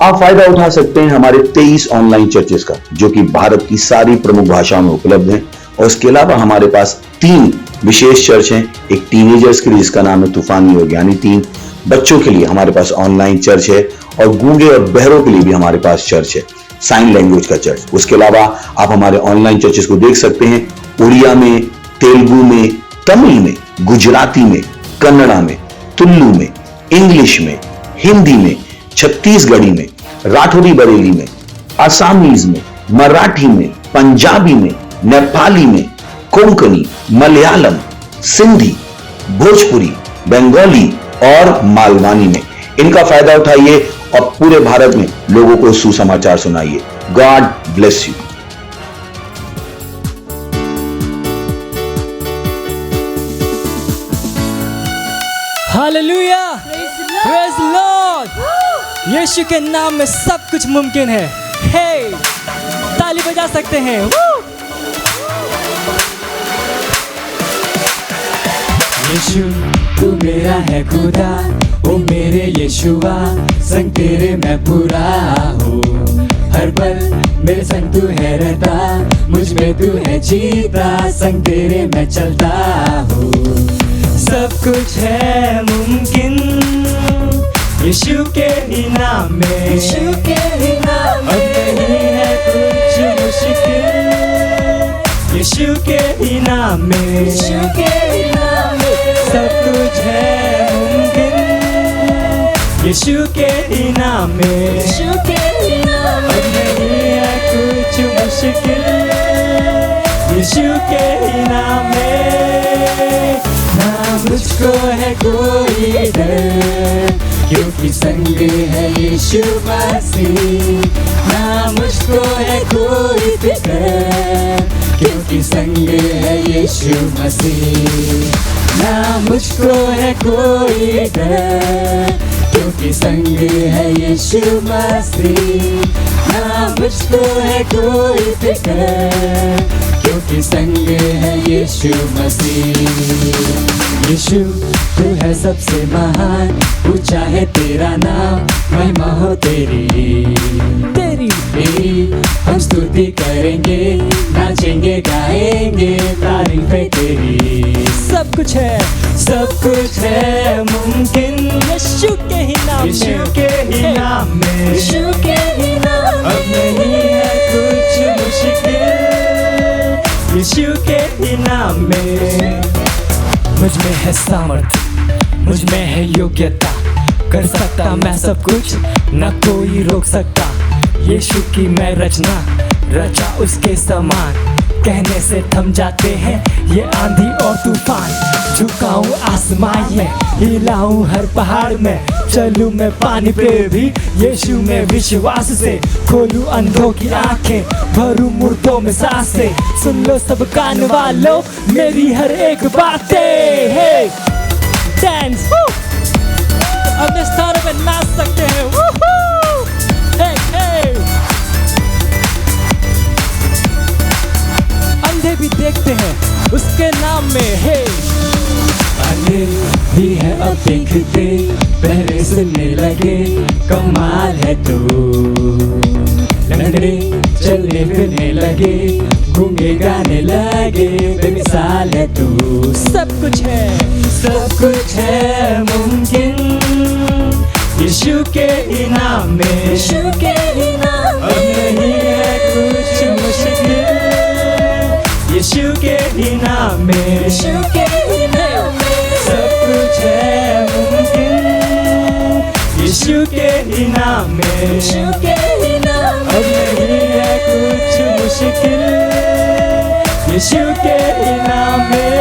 आप फायदा उठा सकते हैं हमारे 23 ऑनलाइन चर्चेस का, जो कि भारत की सारी प्रमुख भाषाओं में उपलब्ध हैं। और इसके अलावा हमारे पास 3 विशेष चर्च हैं। एक टीनेजर्स के लिए जिसका नाम है तूफानी योग यानी 3, बच्चों के लिए हमारे पास ऑनलाइन चर्च है, और गूंगे और बहरों के लिए भी हमारे पास चर्च है, साइन लैंग्वेज का चर्च। उसके अलावा आप हमारे ऑनलाइन चर्चेस को देख सकते हैं उड़िया में, तेलुगु में, तमिल में, गुजराती में, कन्नड़ा में, तुलु में, इंग्लिश में, हिंदी में, छत्तीसगढ़ी में, राठौरी बरेली में, आसामीज में, मराठी में, पंजाबी में, नेपाली में, कोंकणी, मलयालम, सिंधी, भोजपुरी, बंगाली और मालवानी में। इनका फायदा उठाइए और पूरे भारत में लोगों को सुसमाचार सुनाइए। God bless you. Hallelujah, praise the Lord. Yeshu के नाम में सब कुछ मुमकिन है। हे, ताली बजा सकते हैं। यीशु तू मेरा है खुदा, ओ मेरे यीशुआ, संग तेरे मैं पूरा हूँ। हर पल मेरे संग तू है रहता, मुझ में तू है जीता, संग तेरे मैं चलता हूँ। सब कुछ है मुमकिन यीशु के ही नाम में, यीशु के ही नाम में। अब नहीं है कुछ मुश्किल यीशु के ही नाम में, यीशु के ही नाम में। सब कुछ है मुमकिन यीशु के ही नाम में, यीशु के ही नाम में। अब नहीं है कुछ मुश्किल यीशु के ही नाम में। ना मुझको है कोई डर, क्योंकि संग है यीशु मसीह। ना मुझको है कोई फिक्र, क्योंकि संग है यीशु मसीह। ना मुझको है कोई डर, क्योंकि संग है यीशु मसीह। ना मुझको है कोई फिक्र, क्योंकि संग है यीशु मसीह। यीशु तू है सबसे महान, ऊंचा है तेरा नाम, महिमा हो तेरी हम स्तुति करेंगे, नाचेंगे गाएंगे, तारीफ है तेरी। सब कुछ है मुमकिन यीशु के ही नाम में, यीशु के ही नाम में, यीशु के ही नाम में। अब नहीं है कुछ मुश्किल यीशु के ही नाम में। मुझ में है सामर्थ, मुझ में है योग्यता, कर सकता मैं सब कुछ, न कोई रोक सकता। यीशु की मैं रचना, रचा उसके समान, कहने से थम जाते हैं ये आंधी और तूफान। झुकाऊं आसमान में, हिलाऊं हर पहाड़ में, चलूं मैं पानी पे भी यीशु में विश्वास से। खोलूं अंधों की आंखें, भरूं मुर्दों में सांसें, सुन लो सब कान वालों मेरी हर एक बातें। हे डांस, अपने स्थानों पे नाच सकते हैं। हे हे, अंधे भी देखते हैं उसके नाम में। हे, अंधे भी है अब देखते, पहरे सुनने लगे, कमाल है तू। लंगड़े चलने फिरने लगे, गूंगे गाने लगे, बेमिसाल है तू। सब कुछ है मुमकिन यीशु के ही नाम में, यीशु के ही नाम अब नहीं है कुछ मुश्किल, यीशु के ही नाम में, यीशु के ही नाम में सब कुछ है मुमकिन यीशु के ही नाम में, यीशु के ही नाम अब नहीं है कुछ मुश्किल, यीशु के ही नाम में।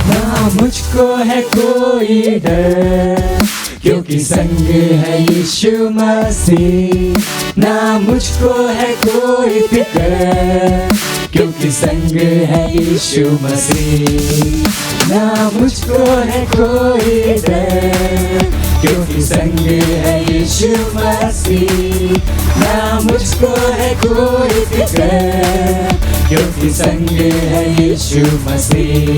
ना मुझको है कोई डर, क्योंकि संग है यीशु मसीह। ना मुझको है कोई फिक्र, क्योंकि संग है यीशु मसीह। ना मुझको है कोई डर, क्योंकि संग है यीशु मसीह। ना मुझको है कोई फिक्र, क्योंकि संग है यीशु मसीह।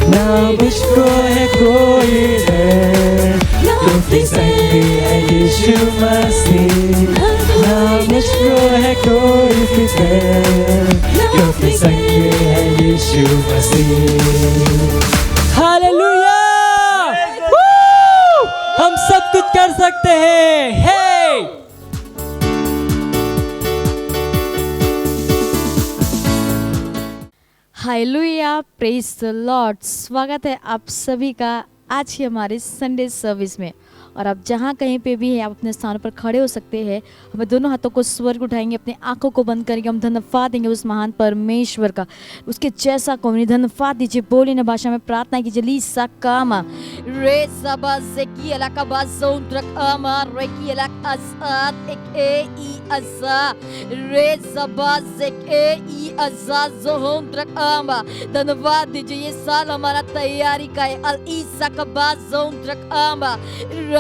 ना मुझको है कोई डर, क्योंकि संग है यीशु मसीह। ना मुझको है कोई फिक्र, क्योंकि संग है यीशु मसीह। हालेलुया। हम सब कुछ कर सकते हैं। हे हालेलुया, प्रेज द लॉर्ड। स्वागत है आप सभी का आज की हमारे संडे सर्विस में। और आप जहाँ कहीं पे भी हैं, आप अपने स्थान पर खड़े हो सकते हैं। हमें दोनों हाथों को स्वर्ग उठाएंगे, अपनी आंखों को बंद करेंगे, हम धन्यवाद देंगे उस महान परमेश्वर का, उसके जैसा कौन नहीं। धन्यवाद दीजिए, बोली न भाषा में प्रार्थना कीजिए। लीसा कामा रे सबा ज़की अलका बाज़ों ट्रक आमा रे की अलक अज़ात एक ई अज़ा रे सबा ज़के ई अज़ा ज़ों ट्रक आमा। धन्यवाद दीजिए, ये साल हमारा तैयारी का है। अल ईसा का बाज़ों ट्रक आमा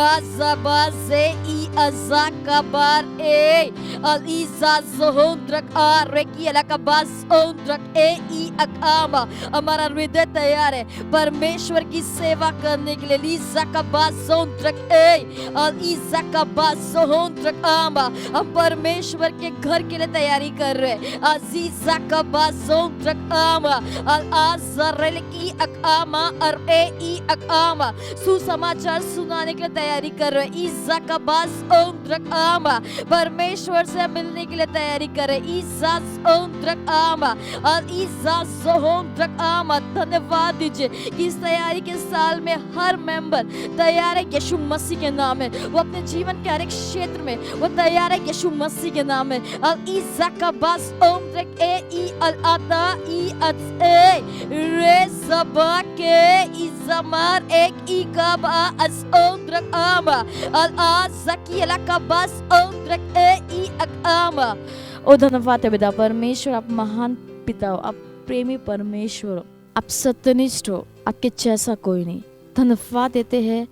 Razabaze I Azakabar E Al Izazondrak A Reki Alakabas Ondrak E I Akama। हमारा हृदय तैयार है परमेश्वर की सेवा करने के लिए। लीजा का बाज़ोंद्रक ए और ईसा का बाज़ोंद्रक आमा। हम परमेश्वर के घर के लिए तैयारी कर रहे हैं। अजीजा का बाज़ोंद्रक आमा और आज़रल की अकामा और ए ई अकामा। सुसमाचार सुनाने के लिए तैयारी कर रहे हैं। ईसा का बाज़ोंद्रक आमा। परमेश्वर से मिलने के लिए तैयारी कर रहे हैं। ईसा ज़ोंद्रक आमा और ईसा ज़ोंद्रक आमा। धन्यवाद दीजिए कि इस तैयारी के साल में हर मेंबर तैयार है यीशु मसीह के नाम में। वो अपने जीवन के हर एक क्षेत्र में वो तैयार है यीशु मसीह के नाम में। अल ईसा का बाज़ोंद्रक ए ई अल अदा ई अज ए रे ज़बा के ई ज़मार एक ई का बा अज़ोंद्रक आमा अल आज़की अला का बाज़ोंद्रक ए ई अक आमा। ओ धन्यवाद है पिता परमेश्वर, आप महान पिता हो, आप प्रेमी परमेश्वर हो, आप सत्यनिष्ठ हो, आपके जैसा कोई नहीं। धन्यवाद देते हैं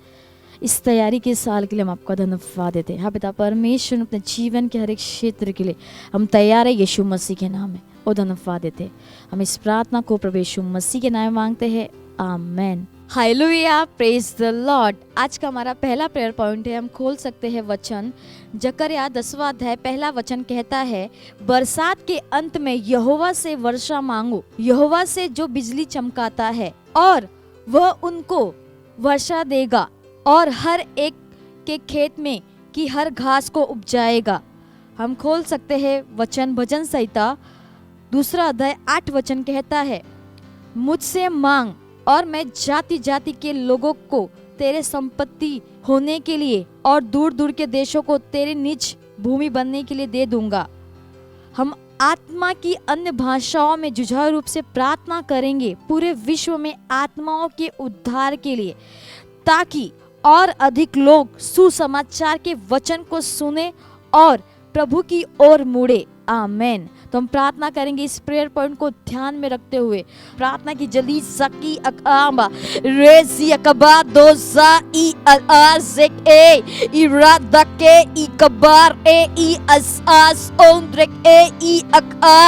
इस तैयारी के साल के लिए, हम आपका धन्यवाद देते हैं। हाँ पिता परमेश्वर, अपने जीवन के हर एक क्षेत्र के लिए हम तैयार है यीशु मसीह के नाम में। वो धन्यवाद देते हैं। हम इस प्रार्थना को प्रभु यीशु मसीह के नाम में मांगते हैं, amen. Hallelujah, praise the Lord. आज का हमारा पहला प्रेयर पॉइंट है। हम खोल सकते हैं वचन जकरया 10वां अध्याय पहला वचन कहता है, बरसात के अंत में यहोवा से वर्षा मांगो, यहोवा से जो बिजली चमकाता है, और वह उनको वर्षा देगा और हर एक के खेत में की हर घास को उपजाएगा। हम खोल सकते हैं वचन भजन संहिता 2 अध्याय 8 वचन कहता है, मुझसे मांग और मैं जाति जाति के लोगों को तेरे संपत्ति होने के लिए और दूर दूर के देशों को तेरे निज भूमि बनने के लिए दे दूंगा। हम आत्मा की अन्य भाषाओं में जुझारू रूप से प्रार्थना करेंगे पूरे विश्व में आत्माओं के उद्धार के लिए, ताकि और अधिक लोग सुसमाचार के वचन को सुने और प्रभु की ओर मुड़े। आमेन। तो हम प्रार्थना करेंगे इस प्रेयर पॉइंट को ध्यान में रखते हुए। प्रार्थना की जली सकी अकामा रेजी अकबा दोजा ई अलाज़ेक ए इरादा के ई कबार ए ई असास ओंद्रेक ए ई अका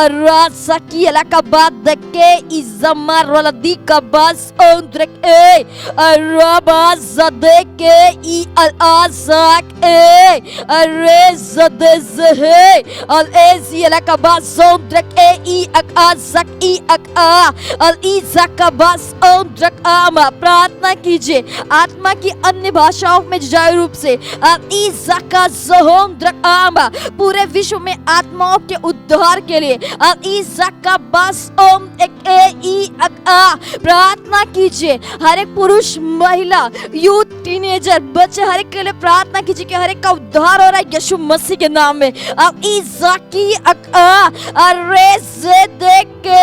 अरासा की अलकबा दके ई जमर वलदी कबास ओंद्रेक ए अराबा जदे के ई अलाज़ाक ए अरे जदे जहे अल एजी Rakabas Ondrak E Aka Zak E Aka Al Izakabas Ondrak Ama। प्रार्थना कीजिए आत्मा की अन्य भाषाओं में जाय रूप से अब इज़ाका ज़ोंद्रक आमा पूरे विश्व में आत्माओं के उद्धार के लिए अब इज़ाका बस ओम एक ई अका प्रार्थना कीजिए। हर एक पुरुष महिला यूथ टीनेजर बच्चे हर एक के लिए प्रार्थना कीजिए कि हर एक का उद्धार हो रहा है यीशु मसीह के नाम में। अब इज़ाकी अका अरे ज़ेदेके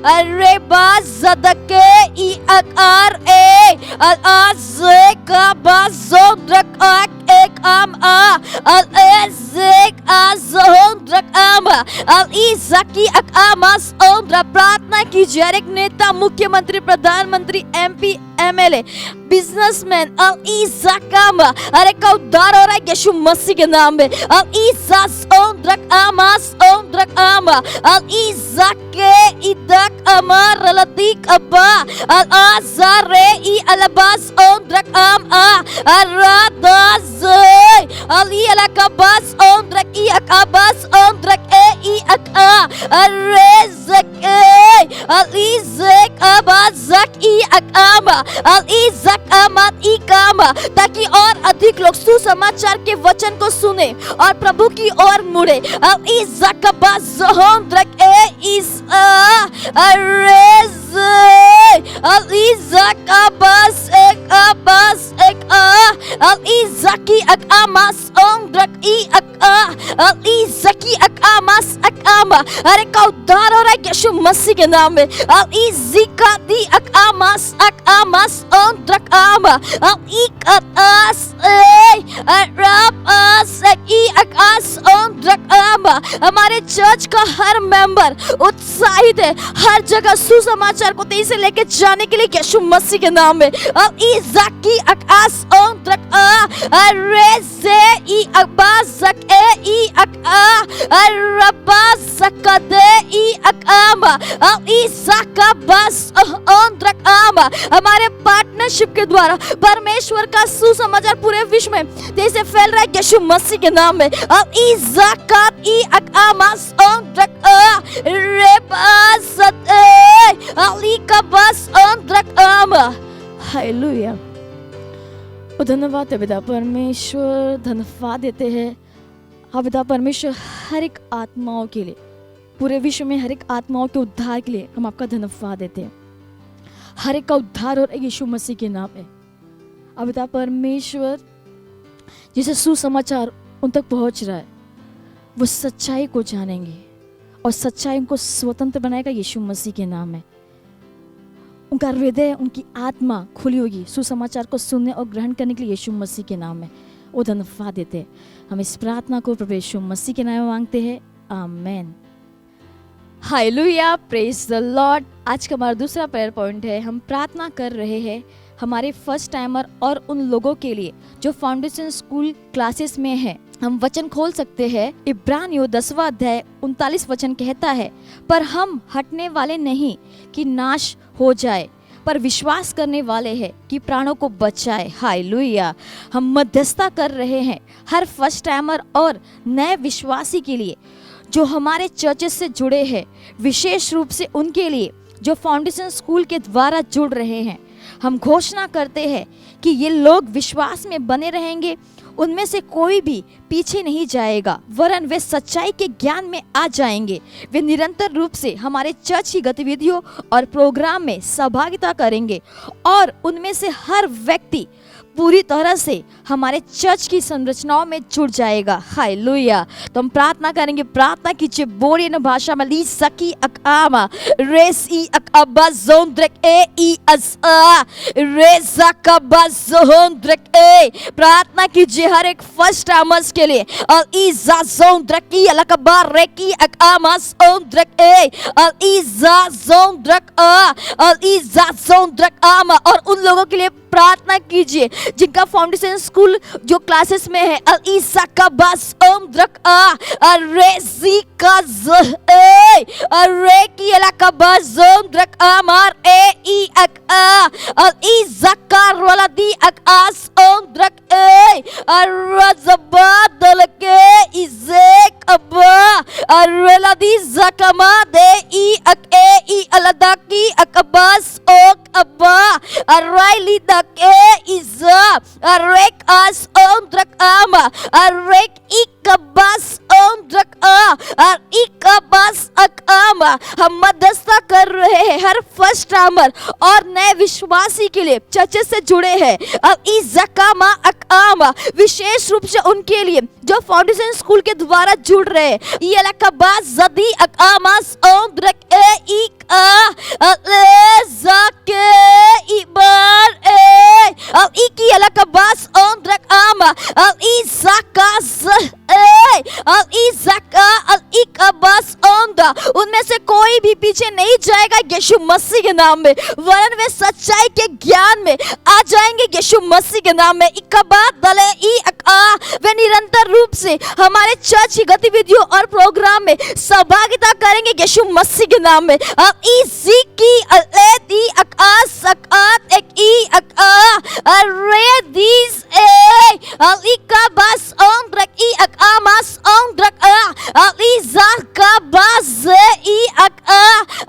अरे बाज़दके ई अकार ए अज़ेका बाज़ोंद्रक आक एक आम आ अज़ेक आज़ोंद्रक आम अब इज़ाकी अकामास ओंद्रा प्रार्थना कीजिए। हर एक नेता मुख्यमंत्री प्रधानमंत्री एमपी एमएलए बिजनेसमैन अब इज़ाकामा हर एक का उद्धार हो रहा है यीशु मसीह के नाम में। अब इज़ास ओंद्रक आमास ओंद्रक आमा अब इज़ाके इदक अमर लतीक अब्बा अज़ारे ई अलबास ओंद्रक आम आ अरादाज़े अली अलकबास ओंद्रक ई अकाबास ओंद्रक ए ई अका अरेज़के अली ज़ेक अबाज़क ई अकामा अली ज़क अमत ई कामा ताकि और अधिक लोग सुसमाचार के वचन को सुने और प्रभु की ओर मुड़े। अब इज़कबास ज़ोंद्रक ए इस अरेज़े अली ज़कबास एक अबास एक अली ज़की अकामास ओंद्रक ई अका अली ज़की अकामास अकामा हर एक का उद्धार हो रहा है यीशु मसीह के नाम में। अब इज़िका दी अकामास अकामास ओंद्रक आमा अब इकतास ए अराबास ई अकास ओंद्रक आमा हमारे चर्च का हर मेंबर उत्साहित है हर जगह सुसमाचार को तेजी से लेके जाने के लिए यीशु मसीह के नाम में। अब इज़ाकी अकास ओंद्रक अरेज़े ई अब्बास ज़क ए ई अका अरबास ज़कदे ई अकामा अब इज़ाका बस ओंद्रक आमा हमारे पार्टनरशिप के द्वारा परमेश्वर का सुसमाचार पूरे विश्व में तेजी से फैल रहा है यीशु मसीह के नाम में। अब इज़ाका ई अकामास ओंद्रक रेबास अली का बस ओंद्रक आमा हालेलुया। धन्यवाद है पिता परमेश्वर धन्यवाद देते हैं हाँ पिता परमेश्वर हर एक आत्माओं के लिए पूरे विश्व में हर एक आत्माओं के उद्धार के लिए हम आपका धन्यवाद देते हैं। हर एक का उद्धार और यीशु मसीह के नाम में अब पिता परमेश्वर जिसे सुसमाचार उन तक पहुंच रहा है वो सच्चाई को जानेंगे और सच्चाई उनको स्वतंत्र बनाएगा यीशु मसीह के नाम में। उनका हृदय उनकी आत्मा खुली होगी सुसमाचार को सुनने और ग्रहण करने के लिए यीशु मसीह के नाम में वो धन्यवाद देते हैं। हम इस प्रार्थना को प्रभु यीशु मसीह के नाम में मांगते हैं amen. Hallelujah praise the Lord. आज का हमारा दूसरा प्रेयर पॉइंट है हम प्रार्थना कर रहे हैं हमारे फर्स्ट टाइमर और उन लोगों के लिए जो फाउंडेशन स्कूल क्लासेस में है। हम वचन खोल सकते हैं इब्रानियों 10वां अध्याय 39 वचन कहता है पर हम हटने वाले नहीं कि नाश हो जाए पर विश्वास करने वाले हैं कि प्राणों को बचाए। हालेलुया। हम मध्यस्थता कर रहे हैं हर फर्स्ट टाइमर और नए विश्वासी के लिए जो हमारे चर्चेस से जुड़े हैं विशेष रूप से उनके लिए जो फाउंडेशन स्कूल के द्वारा जुड़ रहे हैं। हम घोषणा करते हैं कि ये लोग विश्वास में बने रहेंगे उनमें से कोई भी पीछे नहीं जाएगा वरन वे सच्चाई के ज्ञान में आ जाएंगे। वे निरंतर रूप से हमारे चर्च की गतिविधियों और प्रोग्राम में सहभागिता करेंगे और उनमें से हर व्यक्ति पूरी तरह से हमारे चर्च की संरचनाओं में जुड़ जाएगा। हालेलुया। तो हम प्रार्थना करेंगे। प्रार्थना कीजिए बोरियन भाषा में ली सकी अकामा रेस ई अकबा जोंद्रक ए ई असा रेसा कबा जोंद्रक ए। प्रार्थना कीजिए हर एक फर्स्ट टाइमर्स के लिए और ईजा जोंद्रक ई अलकबा रेकी अकामा जोंद्रक ए और ईजा जोंद्रक आ और ईजा जोंद्रक आमा और उन लोगों के लिए प्रार्थना कीजिए जिनका फाउंडेशन स्कूल जो क्लासेस में है, अल ईसा का बस ओम द्रक अरे जी का अरे की अला का बस ओम द्रक मार ए ई अक अल ईसा का वाला दी अक आस ओम द्रक अरे जबादल के इजेक अब्बा अरे लदी जकमा दे ई अक ए ई अलदा की अकबस ओक अब्बा अराइली दके इजा अरेक आस ओम द्रक आमा अरेक इकबस ओम द्रक और इकबस अकामा। हम मध्यस्थता कर रहे हैं हर फर्स्ट टाइमर और नए विश्वासी के लिए चर्च से जुड़े हैं। अब इस जकामा अकामा विशेष रूप से उनके लिए जो फाउंडेशन स्कूल के द्वारा जुड़ रहे हैं। ये लकबास जदी अकामास ओम द्रक ए इक जाके इबार ए अब इकी अलकबास ओम द्रक आमा अब इजाकास अब इजाका अब इकबास ओम दा उनमें से कोई भी पीछे नहीं जाएगा यीशु मसीह के नाम में, वरन वे सच्चाई के ज्ञान में आ जाएंगे यीशु मसीह के नाम में। इकबात दले ई अका वे निरंतर रूप से हमारे चर्च की गतिविधियों और प्रोग्राम में सहभागिता करेंगे यीशु मसीह के नाम में। अब इसी की अलेदी अकास सकात एक ई अका अरे दिस ए अलिका बस ओम द्रक ई अका मास ओम द्रक अलिजा का बस ई अका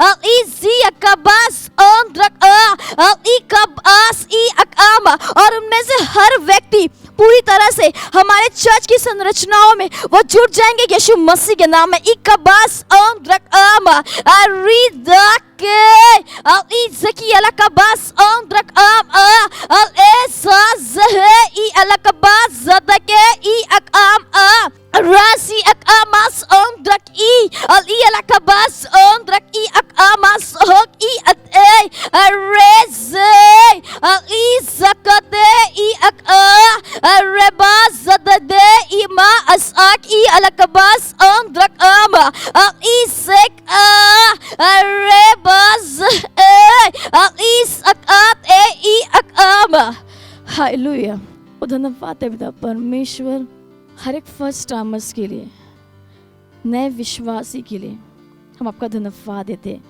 अलिजी अका बस ओम द्रक अलिका बस ई अकामा। और उनमें से हर व्यक्ति पूरी तरह से हमारे चर्च की संरचनाओं में वो जुड़ जाएंगे यीशु मसीह के नाम में। इकबास ओम द्रक आमा अरिदा के अल इजकी अलकबास ओम द्रक आम अल एसा जहे ई अलकबास ज़दके ई अकाम रासी अकामास ओम द्रक ई अल ई अलकबास ओम द्रक ई अकामास होक ई अते रेजे अल ई ज़कते ई अका रेबास ज़ददे ई मा असाक ई अलकबास ओम द्रक आमा अल ई सेक रेबास अल ई सकात ए ई अकामा। हालेलुया। धन्यवाद है पिता परमेश्वर हर एक फर्स्ट टाइमर्स के लिए, नए विश्वासी के लिए हम आपका धन्यवाद देते हैं।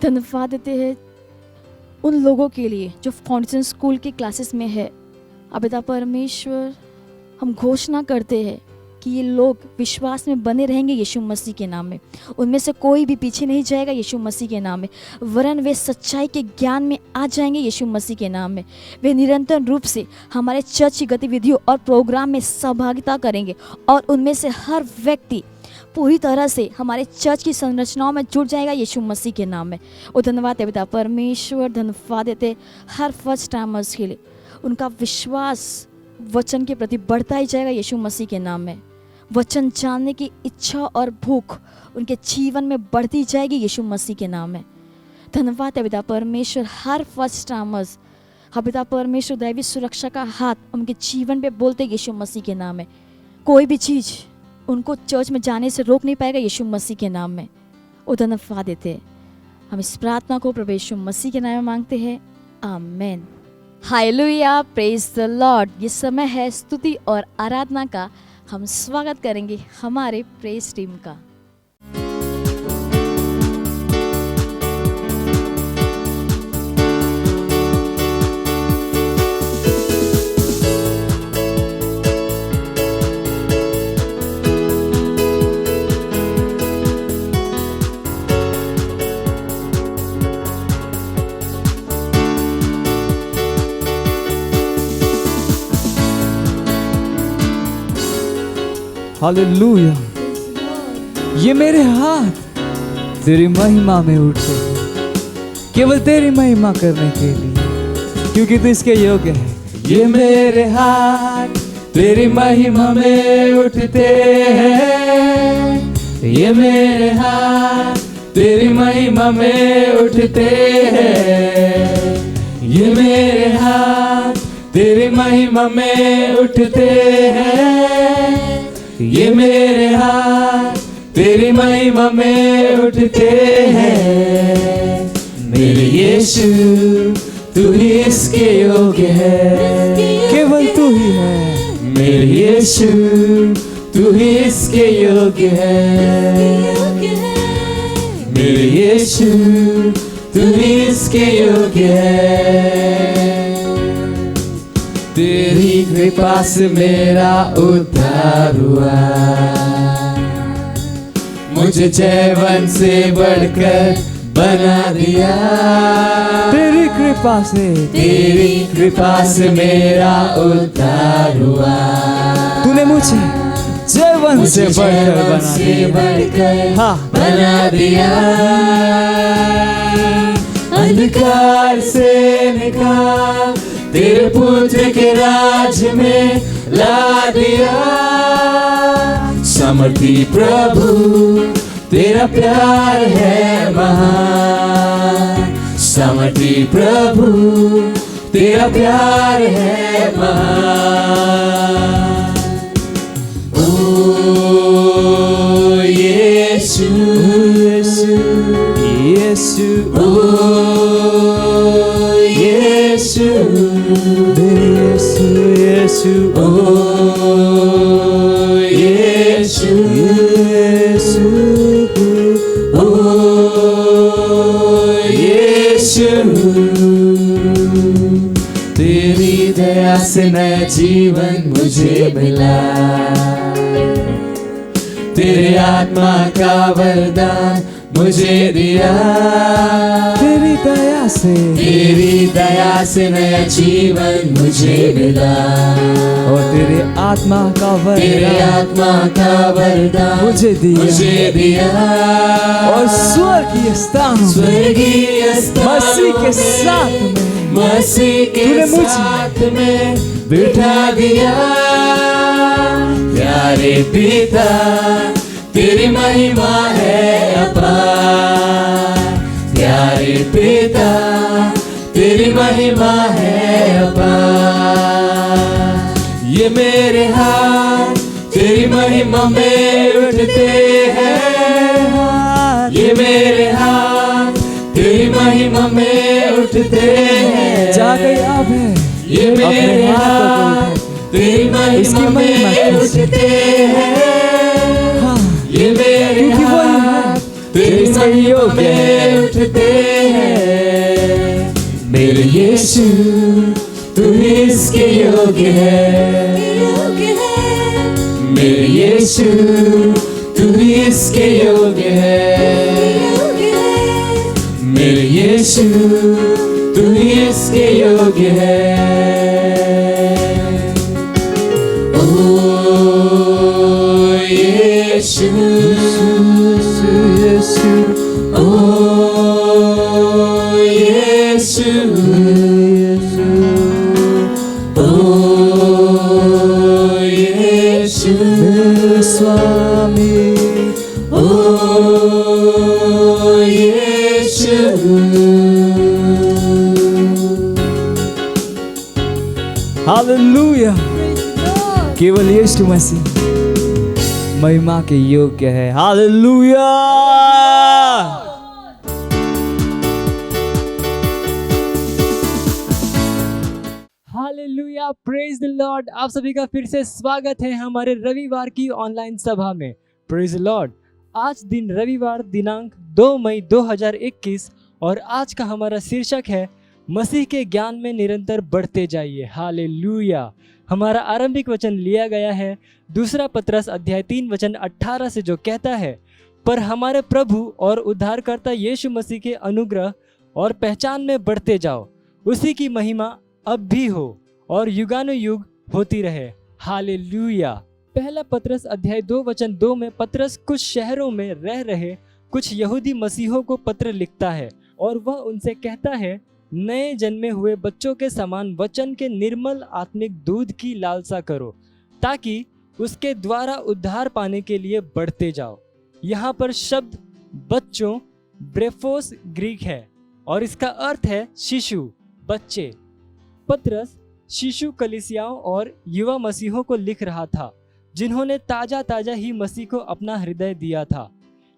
धन्यवाद देते हैं उन लोगों के लिए जो फाउंडेशन स्कूल के क्लासेस में है। अब पिता परमेश्वर हम घोषणा करते हैं कि ये लोग विश्वास में बने रहेंगे यीशु मसीह के नाम में। उनमें से कोई भी पीछे नहीं जाएगा यीशु मसीह के नाम में, वरन वे सच्चाई के ज्ञान में आ जाएंगे यीशु मसीह के नाम में। वे निरंतर रूप से हमारे चर्च की गतिविधियों और प्रोग्राम में सहभागिता करेंगे और उनमें से हर व्यक्ति पूरी तरह से हमारे चर्च की संरचनाओं में जुड़ जाएगा यीशु मसीह के नाम में। और धन्यवाद है पिता परमेश्वर, धन्यवाद देते हर फर्स्ट टाइमर्स के लिए। उनका विश्वास वचन के प्रति बढ़ता ही जाएगा यीशु मसीह के नाम में। वचन जानने की इच्छा और भूख उनके जीवन में बढ़ती जाएगी यीशु मसीह के नाम में। धन्यवाद है पिता परमेश्वर हर फर्स्ट टाइमर्स। हाँ पिता परमेश्वर दैवी सुरक्षा का हाथ उनके जीवन पे बोलते यीशु मसीह के नाम में। कोई भी चीज़ उनको चर्च में जाने से रोक नहीं पाएगा यीशु मसीह के नाम में। वो धन्यवाद देते हैं। हम इस प्रार्थना को प्रभु यीशु मसीह के नाम में मांगते हैं, आमीन। Hallelujah, praise the Lord. ये समय है स्तुति और आराधना का। हम स्वागत करेंगे हमारे प्रेज टीम का। हालेलुया। ये मेरे हाथ तेरी महिमा में उठते हैं, केवल तेरी महिमा करने के लिए, क्योंकि तू इसके योग्य है। ये मेरे हाथ तेरी महिमा में उठते हैं, ये मेरे हाथ तेरी महिमा में उठते हैं, ये मेरे हाथ तेरी महिमा में उठते हैं, ये मेरे हाथ तेरी महिमा में उठते हैं। मेरे यीशु तू ही इसके योग्य है, केवल तू ही है मेरे यीशु तू ही इसके योग्य है, मेरे यीशु तू ही इसके योग्य है। तेरी कृपा से मेरा उद्धार हुआ, मुझे जयवन से बढ़कर बना दिया। तेरी कृपा से, तेरी कृपा से मेरा उद्धार हुआ, तूने मुझे जयवन से मुझे बढ़कर जयवन बना से दिया। बढ़कर हाँ। बना दिया। अंधकार से निकाल तेरे पुत्र के राज में ला दिया। समर्थी प्रभु तेरा प्यार है महान, समर्थी प्रभु तेरा प्यार है महान। ओ यीशु यीशु यीशु, ओ यीशु यीशु यीशु, ओ यीशु यीशु, ओ यीशु। तेरी दया से नया जीवन मुझे मिला, तेरे आत्मा का वरदान मुझे दिया। तेरी दया से, तेरी दया से नया जीवन मुझे मिला, और तेरे आत्मा का तेरे वरदान आत्मा का वरदान मुझे दिया। और स्वर्गीय स्थान स्वर्गीय मसीह के साथ में, मसीह के तूने मुझे साथ में बिठा दिया। प्यारे पिता तेरी महिमा है अपार, प्यारे पिता तेरी महिमा है अपार। ये मेरे हाथ तेरी महिमा में उठते हैं, ये मेरे हाथ तेरी महिमा में उठते हैं। जाके आप है ये मेरे अपने हाथ हाथ को तेरी इसकी महिमा महिमा में कीजिए। उठते हैं। हाँ, ये मेरे क्योंकि वो ही हाथ है तेरी इसके महिमा योग्य है। में उठते हैं। मेरे यीशु तू ही इसके योग्य है, मेरे यीशु तू ही इसके योग्य है, मेरे यीशु तू ही इसके योग्य है। ओ यीशु यीशु, ओ यीशु ओ यीशु स्वामी, ओ यीशु। हालेलुया। केवल यीशु मसीह महिमा के योग्य है। Hallelujah. Hallelujah, praise the Lord. आप सभी का फिर से स्वागत है हमारे रविवार की ऑनलाइन सभा में। Praise the Lord. आज दिन रविवार दिनांक 2 मई 2021 और आज का हमारा शीर्षक है मसीह के ज्ञान में निरंतर बढ़ते जाइए। हालेलुया। हमारा आरंभिक वचन लिया गया है दूसरा पतरस अध्याय 3 वचन 18 से, जो कहता है, पर हमारे प्रभु और उद्धारकर्ता यीशु मसीह के अनुग्रह और पहचान में बढ़ते जाओ, उसी की महिमा अब भी हो और युगानुयुग होती रहे। हालेलुया। पहला पतरस अध्याय 2 वचन 2 में पतरस कुछ शहरों में रह रहे कुछ यहूदी मसीहों को पत्र लिखता है और वह उनसे कहता है, नए जन्मे हुए बच्चों के समान वचन के निर्मल आत्मिक दूध की लालसा करो, ताकि उसके द्वारा उद्धार पाने के लिए बढ़ते जाओ। यहाँ पर शब्द बच्चों ब्रेफोस ग्रीक है और इसका अर्थ है शिशु, बच्चे। पतरस शिशु कलीसियाओं और युवा मसीहों को लिख रहा था जिन्होंने ताजा ही मसीह को अपना हृदय दिया था।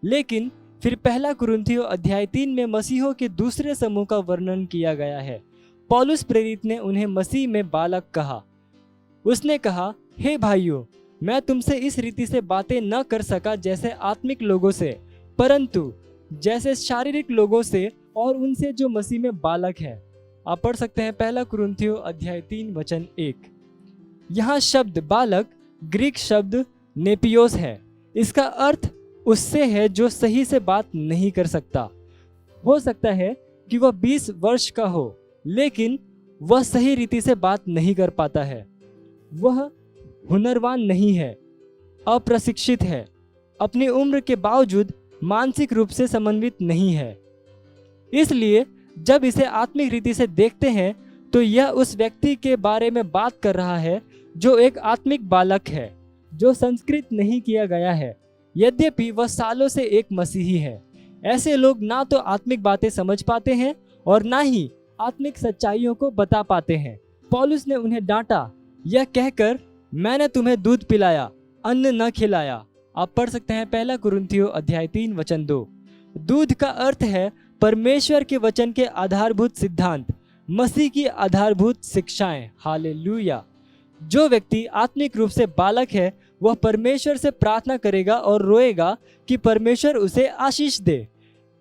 लेकिन फिर पहला कुरिन्थियों अध्याय 3 में मसीहों के दूसरे समूह का वर्णन किया गया है पौलुस प्रेरित ने उन्हें मसीह में बालक कहा। उसने कहा, हे भाइयों, मैं तुमसे इस रीति से बातें न कर सका जैसे आत्मिक लोगों से, परंतु जैसे शारीरिक लोगों से और उनसे जो मसीह में बालक है। आप पढ़ सकते हैं 1 कुरिन्थियों अध्याय 3 वचन 1। यहाँ शब्द बालक ग्रीक शब्द नेपियोस है। इसका अर्थ उससे है जो सही से बात नहीं कर सकता। हो सकता है कि वह 20 वर्ष का हो, लेकिन वह सही रीति से बात नहीं कर पाता है। वह हुनरवान नहीं है, अप्रशिक्षित है, अपनी उम्र के बावजूद मानसिक रूप से समन्वित नहीं है। इसलिए जब इसे आत्मिक रीति से देखते हैं तो यह उस व्यक्ति के बारे में बात कर रहा है जो एक आत्मिक बालक है, जो संस्कृत नहीं किया गया है, यद्यपि वह सालों से एक मसीही है। ऐसे लोग ना तो आत्मिक बातें समझ पाते हैं और ना ही आत्मिक सच्चाइयों को बता पाते हैं। पौलुस ने उन्हें डांटा, यह कहकर, मैंने तुम्हें दूध पिलाया, अन्न न खिलाया। आप पढ़ सकते हैं 1 कुरिन्थियों अध्याय 3 वचन 2। दूध का अर्थ है परमेश्वर के वचन के आधारभूत सिद्धांत, मसीह की आधारभूत शिक्षाएं। हालेलुया। जो व्यक्ति आत्मिक रूप से बालक है वह परमेश्वर से प्रार्थना करेगा और रोएगा कि परमेश्वर उसे आशीष दे।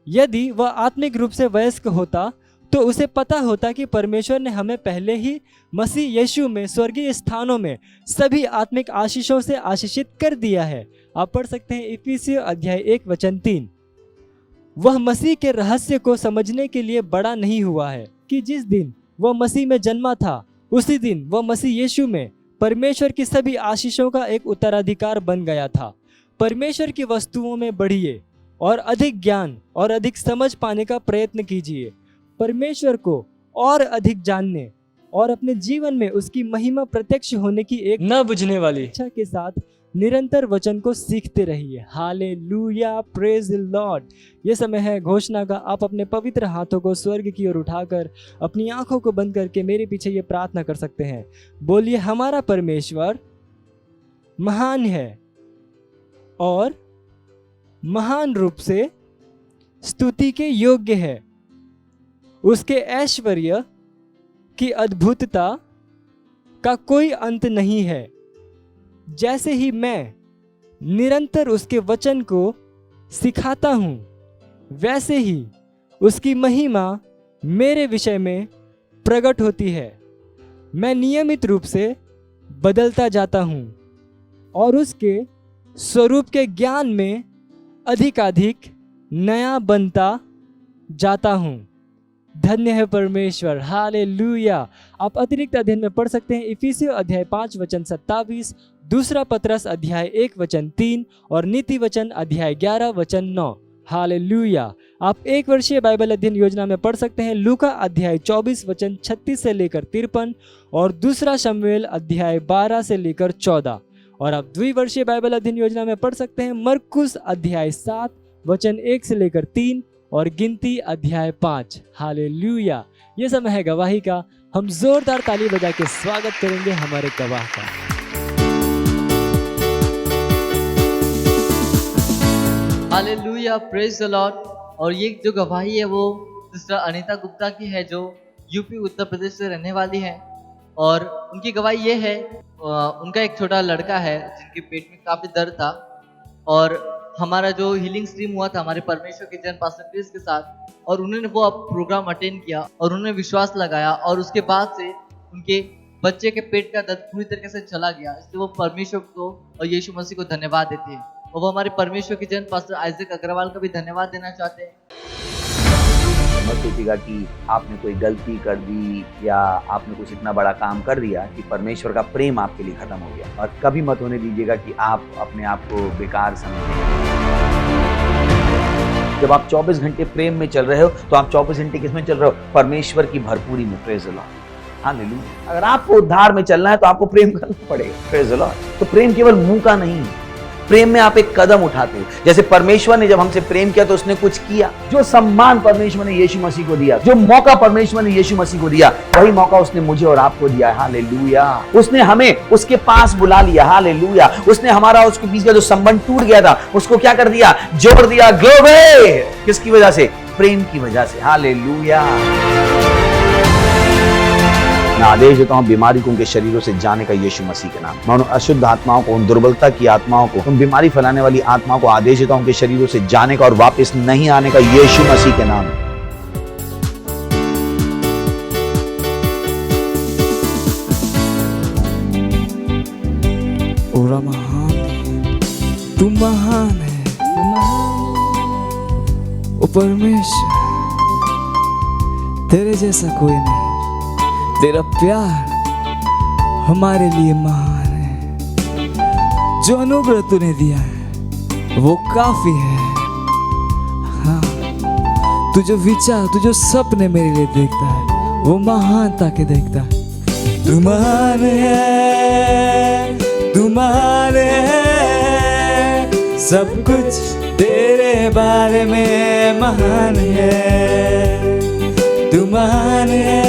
यदि वह आत्मिक रूप से वयस्क होता तो उसे पता होता कि परमेश्वर ने हमें पहले ही मसीह यीशु में स्वर्गीय स्थानों में सभी आत्मिक आशीषों से आशीषित कर दिया है। आप पढ़ सकते हैं इफिसियों अध्याय 1 वचन 3। वह मसीह के रहस्य को समझने के लिए बड़ा नहीं हुआ है कि जिस दिन वह मसीह में जन्मा था उसी दिन वह मसीह यीशु में परमेश्वर की सभी आशीषों का एक उत्तराधिकार बन गया था। परमेश्वर की वस्तुओं में बढ़िए और अधिक ज्ञान और अधिक समझ पाने का प्रयत्न कीजिए। परमेश्वर को और अधिक जानने और अपने जीवन में उसकी महिमा प्रत्यक्ष होने की एक न बुझने वाली इच्छा के साथ निरंतर वचन को सीखते रहिए। Hallelujah, praise the Lord. ये समय है घोषणा का। आप अपने पवित्र हाथों को स्वर्ग की ओर उठाकर अपनी आंखों को बंद करके मेरे पीछे ये प्रार्थना कर सकते हैं। बोलिए, हमारा परमेश्वर महान है और महान रूप से स्तुति के योग्य है। उसके ऐश्वर्य की अद्भुतता का कोई अंत नहीं है। जैसे ही मैं निरंतर उसके वचन को सिखाता हूँ, वैसे ही उसकी महिमा मेरे विषय में प्रकट होती है। मैं नियमित रूप से बदलता जाता हूँ और उसके स्वरूप के ज्ञान में अधिकाधिक नया बनता जाता हूँ। धन्य है परमेश्वर। हालेलुया। आप अतिरिक्त अध्ययन में पढ़ सकते हैं इफिसियों अध्याय 5 वचन 27, दूसरा पतरस अध्याय 1 वचन 3 और नीति वचन अध्याय 11 वचन 9। हालेलुया। आप एक वर्षीय बाइबल अध्ययन योजना में पढ़ सकते हैं लूका अध्याय 24 वचन 36 से लेकर 53 और दूसरा शमूएल अध्याय 12 से लेकर 14। और आप द्विवर्षीय बाइबल अध्ययन योजना में पढ़ सकते हैं मरकुस अध्याय 7 वचन 1 से लेकर 3 और गिनती अध्याय 5। हालेलुया। ये समय है गवाही का। हम जोरदार ताली बजा के स्वागत करेंगे हमारे गवाह का। Hallelujah, praise the Lord. और ये जो गवाही है वो सिस्टर अनीता गुप्ता की है, जो यूपी उत्तर प्रदेश से रहने वाली है। और उनकी गवाही ये है, उनका एक छोटा लड़का है जिनके पेट में काफ़ी दर्द था, और हमारा जो हीलिंग स्ट्रीम हुआ था हमारे परमेश्वर के जन पास्टर क्रिस के साथ, और उन्होंने वो प्रोग्राम अटेंड किया और उन्होंने विश्वास लगाया, और उसके बाद से उनके बच्चे के पेट का दर्द पूरी तरीके से चला गया। इसलिए वो परमेश्वर को और यीशु मसीह को धन्यवाद देते हैं। और वो हमारे परमेश्वर के जन पास्टर आइजक अग्रवाल का भी धन्यवाद देना चाहते हैं। मत सोचिएगा कि आपने कोई गलती कर दी या आपने कुछ इतना बड़ा काम कर दिया कि परमेश्वर का प्रेम आपके लिए खत्म हो गया। और कभी मत होने दीजिएगा कि आप अपने आप को बेकार समझें। जब आप 24 घंटे प्रेम में चल रहे हो तो आप 24 घंटे किसमें चल रहे हो? परमेश्वर की भरपूरी में। Praise the Lord. हालेलुया। अगर आपको उद्धार में चलना है तो आपको प्रेम करना पड़ेगा। Praise the Lord. तो प्रेम केवल मुंह का नहीं है, प्रेम में आप एक कदम उठाते हो। जैसे परमेश्वर ने जब हमसे प्रेम किया तो उसने कुछ किया। जो सम्मान परमेश्वर ने यीशु मसीह को दिया, जो मौका परमेश्वर ने यीशु मसीह को दिया, वही मौका उसने मुझे और आपको दिया है। हालेलुया। उसने हमें उसके पास बुला लिया। हालेलुया। उसने हमारा उसके बीच का जो संबंध टूट गया था उसको क्या कर दिया? जोड़ दिया। ग्लोरी। किसकी वजह से? प्रेम की वजह से। हालेलुया। मैं आदेश देता हूँ बीमारी को उनके शरीरों से जाने का यीशु मसीह के नाम। मैं उन अशुद्ध आत्माओं को, उन दुर्बलता की आत्माओं को, उन बीमारी फैलाने वाली आत्माओं को आदेश देता हूँ उनके शरीरों से जाने का और वापस नहीं आने का यीशु मसीह के नाम। ओरा महान है, तू महान है, ओ परमेश्वर, तेरे जैसा कोई नहीं। तेरा प्यार हमारे लिए महान है। जो अनुग्रह तूने दिया है वो काफी है। हाँ, तू जो विचार, तू जो सपने मेरे लिए देखता है वो महानता के देखता है। तू महान है, तू महान है, सब कुछ तेरे बारे में महान है। तू महान है,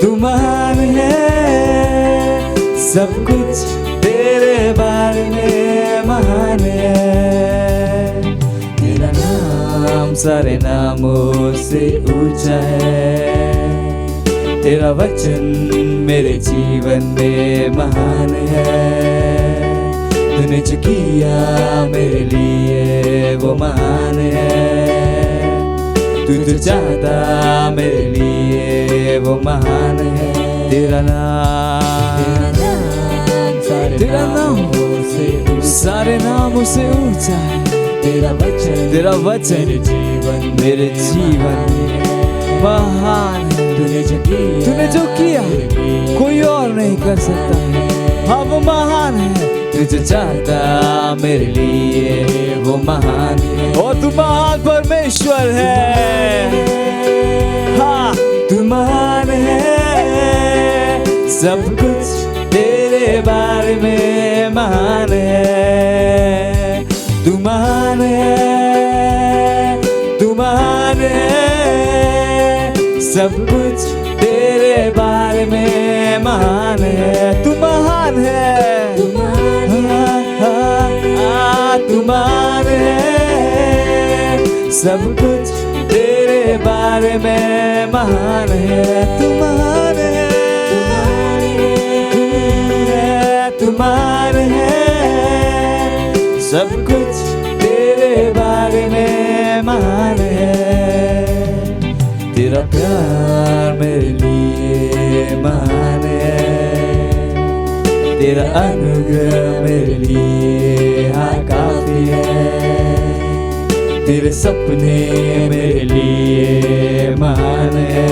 तू महान है, सब कुछ तेरे बारे में महान है। तेरा नाम सारे नामों से ऊंचा है। तेरा वचन मेरे जीवन में महान है। तूने जो किया मेरे लिए वो महान है। तू जो चाहता मेरे लिए वो महान है। तेरा नाम सारे नामों से ऊंचा है। तेरा वचन मेरे जीवन में महान है। तूने जो किया कोई और नहीं कर सकता है। हाँ, वो महान है। तू जो चाहता मेरे लिए वो महान है। और तू महान परमेश्वर है। हाँ, तू महान है, सब कुछ तेरे बारे में महान है। तू महान है, तू महान है, सब कुछ तेरे बारे में महान है। तू महान है, तू महान है, सब कुछ तेरे बारे में महान है। तू महान है, तू महान है, सब कुछ तेरे बारे में महान है। तेरा प्यार मेरे लिए महान है। तेरा अनुग्रह मेरे लिए हाँ काफी है। तेरे सपने मेरे लिए महान है।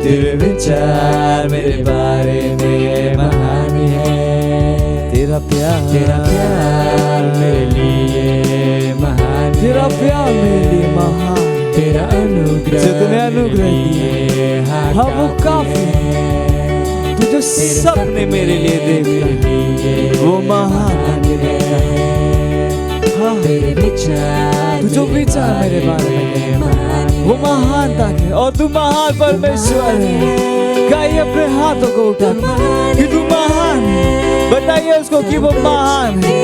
तेरे विचार मेरे बारे में महान है। तेरा प्यार मेरे लिए महान। तेरा प्यार मेरे लिए महान। तेरा अनुग्रह जितने अनुग्रह दिए हाँ वो काफी है। तू जो सपने मेरे लिए देखता वो महान है। हाँ, तेरे विचार, तू जो विचार मेरे बारे में वो महानता है। और तू महान परमेश्वर है। गाइए अपने हाथों को उठा कि तू महान है। बताइए उसको कि वो महान है।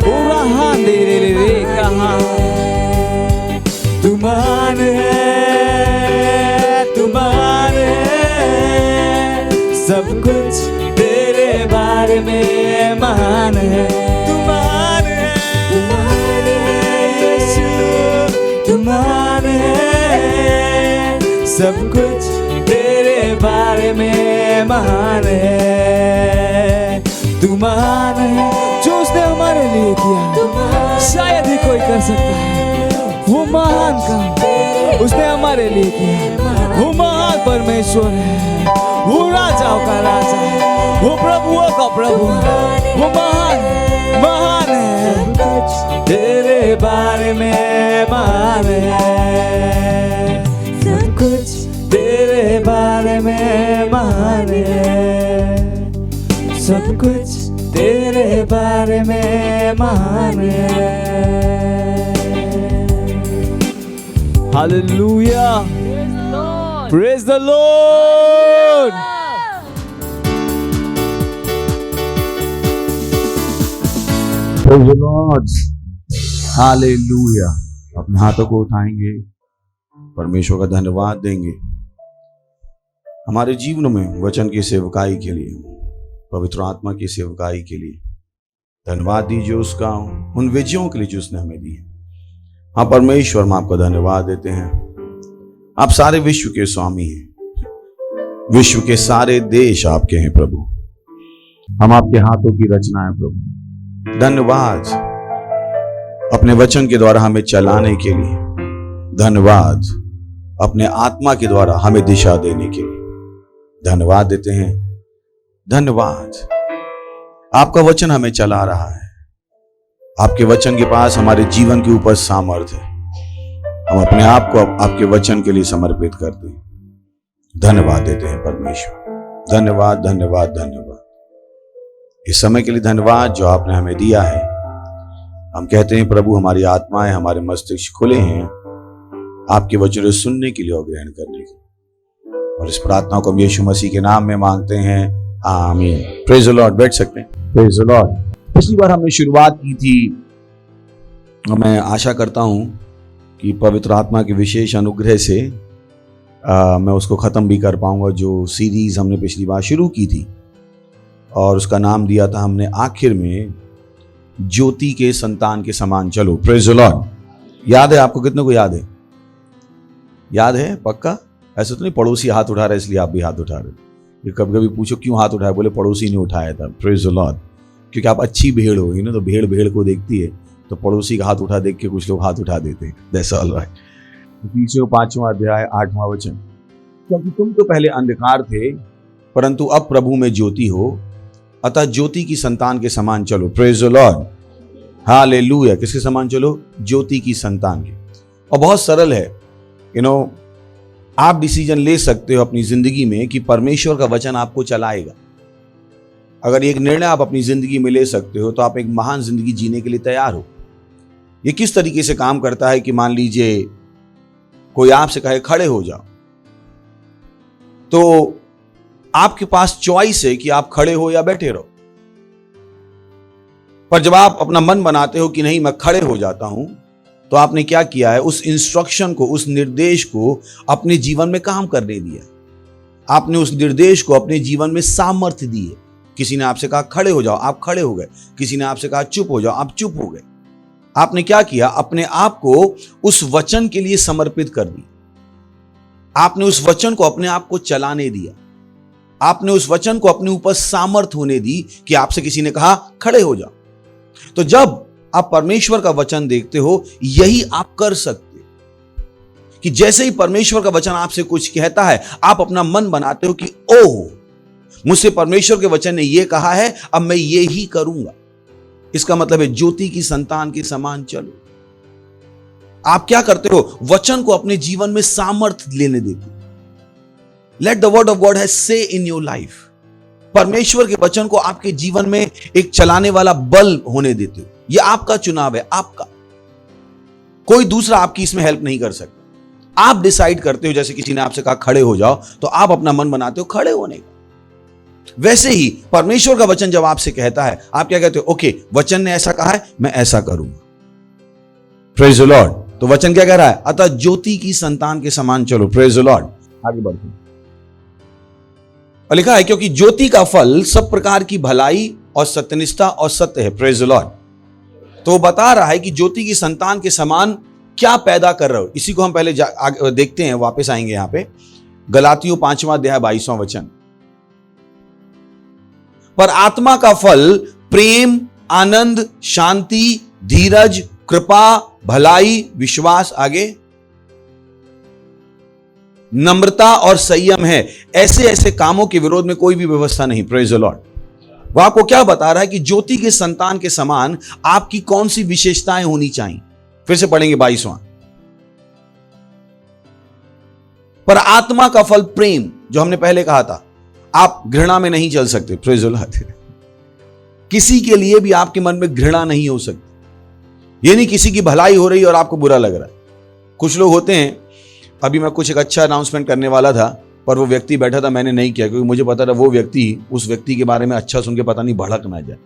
पूरा हाथ दे रे कहाँ तू महान है, तू महान है, सब कुछ तेरे बारे में महान है। तू महान है, तू महान है यीशु, तू महान है, सब कुछ तेरे बारे में महान है। तू महान है, जो उसने हमारे लिए किया शायद ही कोई कर सकता है। वो महान काम उसने हमारे लिए किया। वो महान परमेश्वर है। वो राजाओं का राजा है। वो प्रभुओं का प्रभु है। वो महान है। तेरे बारे में महान है। सब कुछ तेरे बारे में महान है। सब कुछ तेरे बारे में महान है। Hallelujah. Praise the Lord. Praise the Lord. Hallelujah. अपने हाथों को उठाएंगे, परमेश्वर का धन्यवाद देंगे। हमारे जीवन में वचन की सेवकाई के लिए, पवित्र आत्मा की सेवकाई के लिए धन्यवाद दीजिए उसका, उन विजयों के लिए जो उसने हमें दी है। हाँ परमेश्वर, हम आपका धन्यवाद देते हैं। आप सारे विश्व के स्वामी हैं, विश्व के सारे देश आपके हैं प्रभु, हम आपके हाथों की रचना है प्रभु। धन्यवाद अपने वचन के द्वारा हमें चलाने के लिए, धन्यवाद अपने आत्मा के द्वारा हमें दिशा देने के लिए धन्यवाद देते हैं। धन्यवाद आपका वचन हमें चला रहा है, आपके वचन के पास हमारे जीवन के ऊपर सामर्थ्य है। हम अपने आप को आपके वचन के लिए समर्पित करते हैं, धन्यवाद देते हैं परमेश्वर। धन्यवाद धन्यवाद धन्यवाद इस समय के लिए, धन्यवाद जो आपने हमें दिया है। हम कहते हैं प्रभु, हमारी आत्माएं, हमारे मस्तिष्क खुले हैं आपके वचन सुनने के लिए और ग्रहण करने के लिए, और इस प्रार्थना को हम यीशु मसीह के नाम में मांगते हैं, आमीन। Praise the Lord. बैठ सकते हैं। Praise the Lord. पिछली बार हमने शुरुआत की थी, मैं आशा करता हूं कि पवित्र आत्मा के विशेष अनुग्रह से मैं उसको ख़त्म भी कर पाऊंगा, जो सीरीज़ हमने पिछली बार शुरू की थी, और उसका नाम दिया था हमने आखिर में ज्योति के संतान के समान चलो। Praise the Lord. याद है आपको? कितने को याद है? याद है पक्का? ऐसा तो नहीं पड़ोसी हाथ उठा रहा है इसलिए आप भी हाथ उठा रहे हो। कभी कभी पूछो क्यों हाथ उठाया, बोले पड़ोसी ने उठाया था। Praise the Lord. क्योंकि आप अच्छी भेड़ होगी ना, तो भेड़ भेड़ को देखती है, तो पड़ोसी का हाथ उठा देख के कुछ लोग हाथ उठा देते हैं। That's all right. इफिसियों 5वां अध्याय 8वां वचन, क्योंकि तुम तो पहले अंधकार थे परंतु अब प्रभु में ज्योति हो, अतः ज्योति की संतान के समान चलो। Praise the Lord. हालेलुया। किसके समान चलो? ज्योति की संतान के। और बहुत सरल है, आप डिसीजन ले सकते हो अपनी जिंदगी में कि परमेश्वर का वचन आपको चलाएगा। अगर एक निर्णय आप अपनी जिंदगी में ले सकते हो तो आप एक महान जिंदगी जीने के लिए तैयार हो। ये किस तरीके से काम करता है कि मान लीजिए कोई आपसे कहे खड़े हो जाओ, तो आपके पास चॉइस है कि आप खड़े हो या बैठे रहो। पर जब आप अपना मन बनाते हो कि नहीं मैं खड़े हो जाता हूं, तो आपने क्या किया है? उस इंस्ट्रक्शन को, उस निर्देश को अपने जीवन में काम करने दिया। आपने उस निर्देश को अपने जीवन में सामर्थ्य दी है। किसी ने आपसे कहा खड़े हो जाओ, आप खड़े हो गए। किसी ने आपसे कहा चुप हो जाओ, आप चुप हो गए। आपने क्या किया? अपने आप को उस वचन के लिए समर्पित कर दिया। आपने उस वचन को अपने आप को चलाने दिया। आपने उस वचन को अपने ऊपर सामर्थ्य होने दी कि आपसे किसी ने कहा खड़े हो जाओ। तो जब आप परमेश्वर का वचन देखते हो, यही आप कर सकते हो कि जैसे ही परमेश्वर का वचन आपसे कुछ कहता है, आप अपना मन बनाते हो कि ओह, मुझसे परमेश्वर के वचन ने यह कहा है, अब मैं ये ही करूंगा। इसका मतलब है ज्योति की संतान के समान चलो। आप क्या करते हो? वचन को अपने जीवन में सामर्थ्य लेने देते हो। Let the word of God has से इन योर लाइफ। परमेश्वर के वचन को आपके जीवन में एक चलाने वाला बल होने देते हो। यह आपका चुनाव है, आपका। कोई दूसरा आपकी इसमें हेल्प नहीं कर सकता। आप डिसाइड करते हो। जैसे किसी ने आपसे कहा खड़े हो जाओ, तो आप अपना मन बनाते हो खड़े होने का। वैसे ही परमेश्वर का वचन जब आपसे कहता है, आप क्या कहते हो? ओके, वचन ने ऐसा कहा है, मैं ऐसा करूंगा। Praise the Lord. तो वचन क्या कह रहा है? अतः ज्योति की संतान के समान चलो। Praise the Lord. आगे बढ़ते हैं। और लिखा है क्योंकि ज्योति का फल सब प्रकार की भलाई और सत्यनिष्ठा और सत्य है। Praise the Lord. तो वो बता रहा है कि ज्योति की संतान के समान क्या पैदा कर रहे हो। इसी को हम पहले देखते हैं, वापस आएंगे यहां पे। गलातियों 5वां अध्याय 22वां वचन। पर आत्मा का फल प्रेम, आनंद, शांति, धीरज, कृपा, भलाई, विश्वास, आगे नम्रता और संयम है। ऐसे ऐसे कामों के विरोध में कोई भी व्यवस्था नहीं। Praise the Lord. वह आपको क्या बता रहा है कि ज्योति के संतान के समान आपकी कौन सी विशेषताएं होनी चाहिए। फिर से पढ़ेंगे 22वां। पर आत्मा का फल प्रेम, जो हमने पहले कहा था, आप घृणा में नहीं चल सकते। Praise the Lord. किसी के लिए भी आपके मन में घृणा नहीं हो सकती। ये नहीं किसी की भलाई हो रही है और आपको बुरा लग रहा है। कुछ लोग होते हैं, अभी मैं कुछ एक अच्छा अनाउंसमेंट करने वाला था, पर वो व्यक्ति बैठा था, मैंने नहीं किया क्योंकि मुझे पता था वो व्यक्ति उस व्यक्ति के बारे में अच्छा सुन के पता नहीं भड़क ना जाए।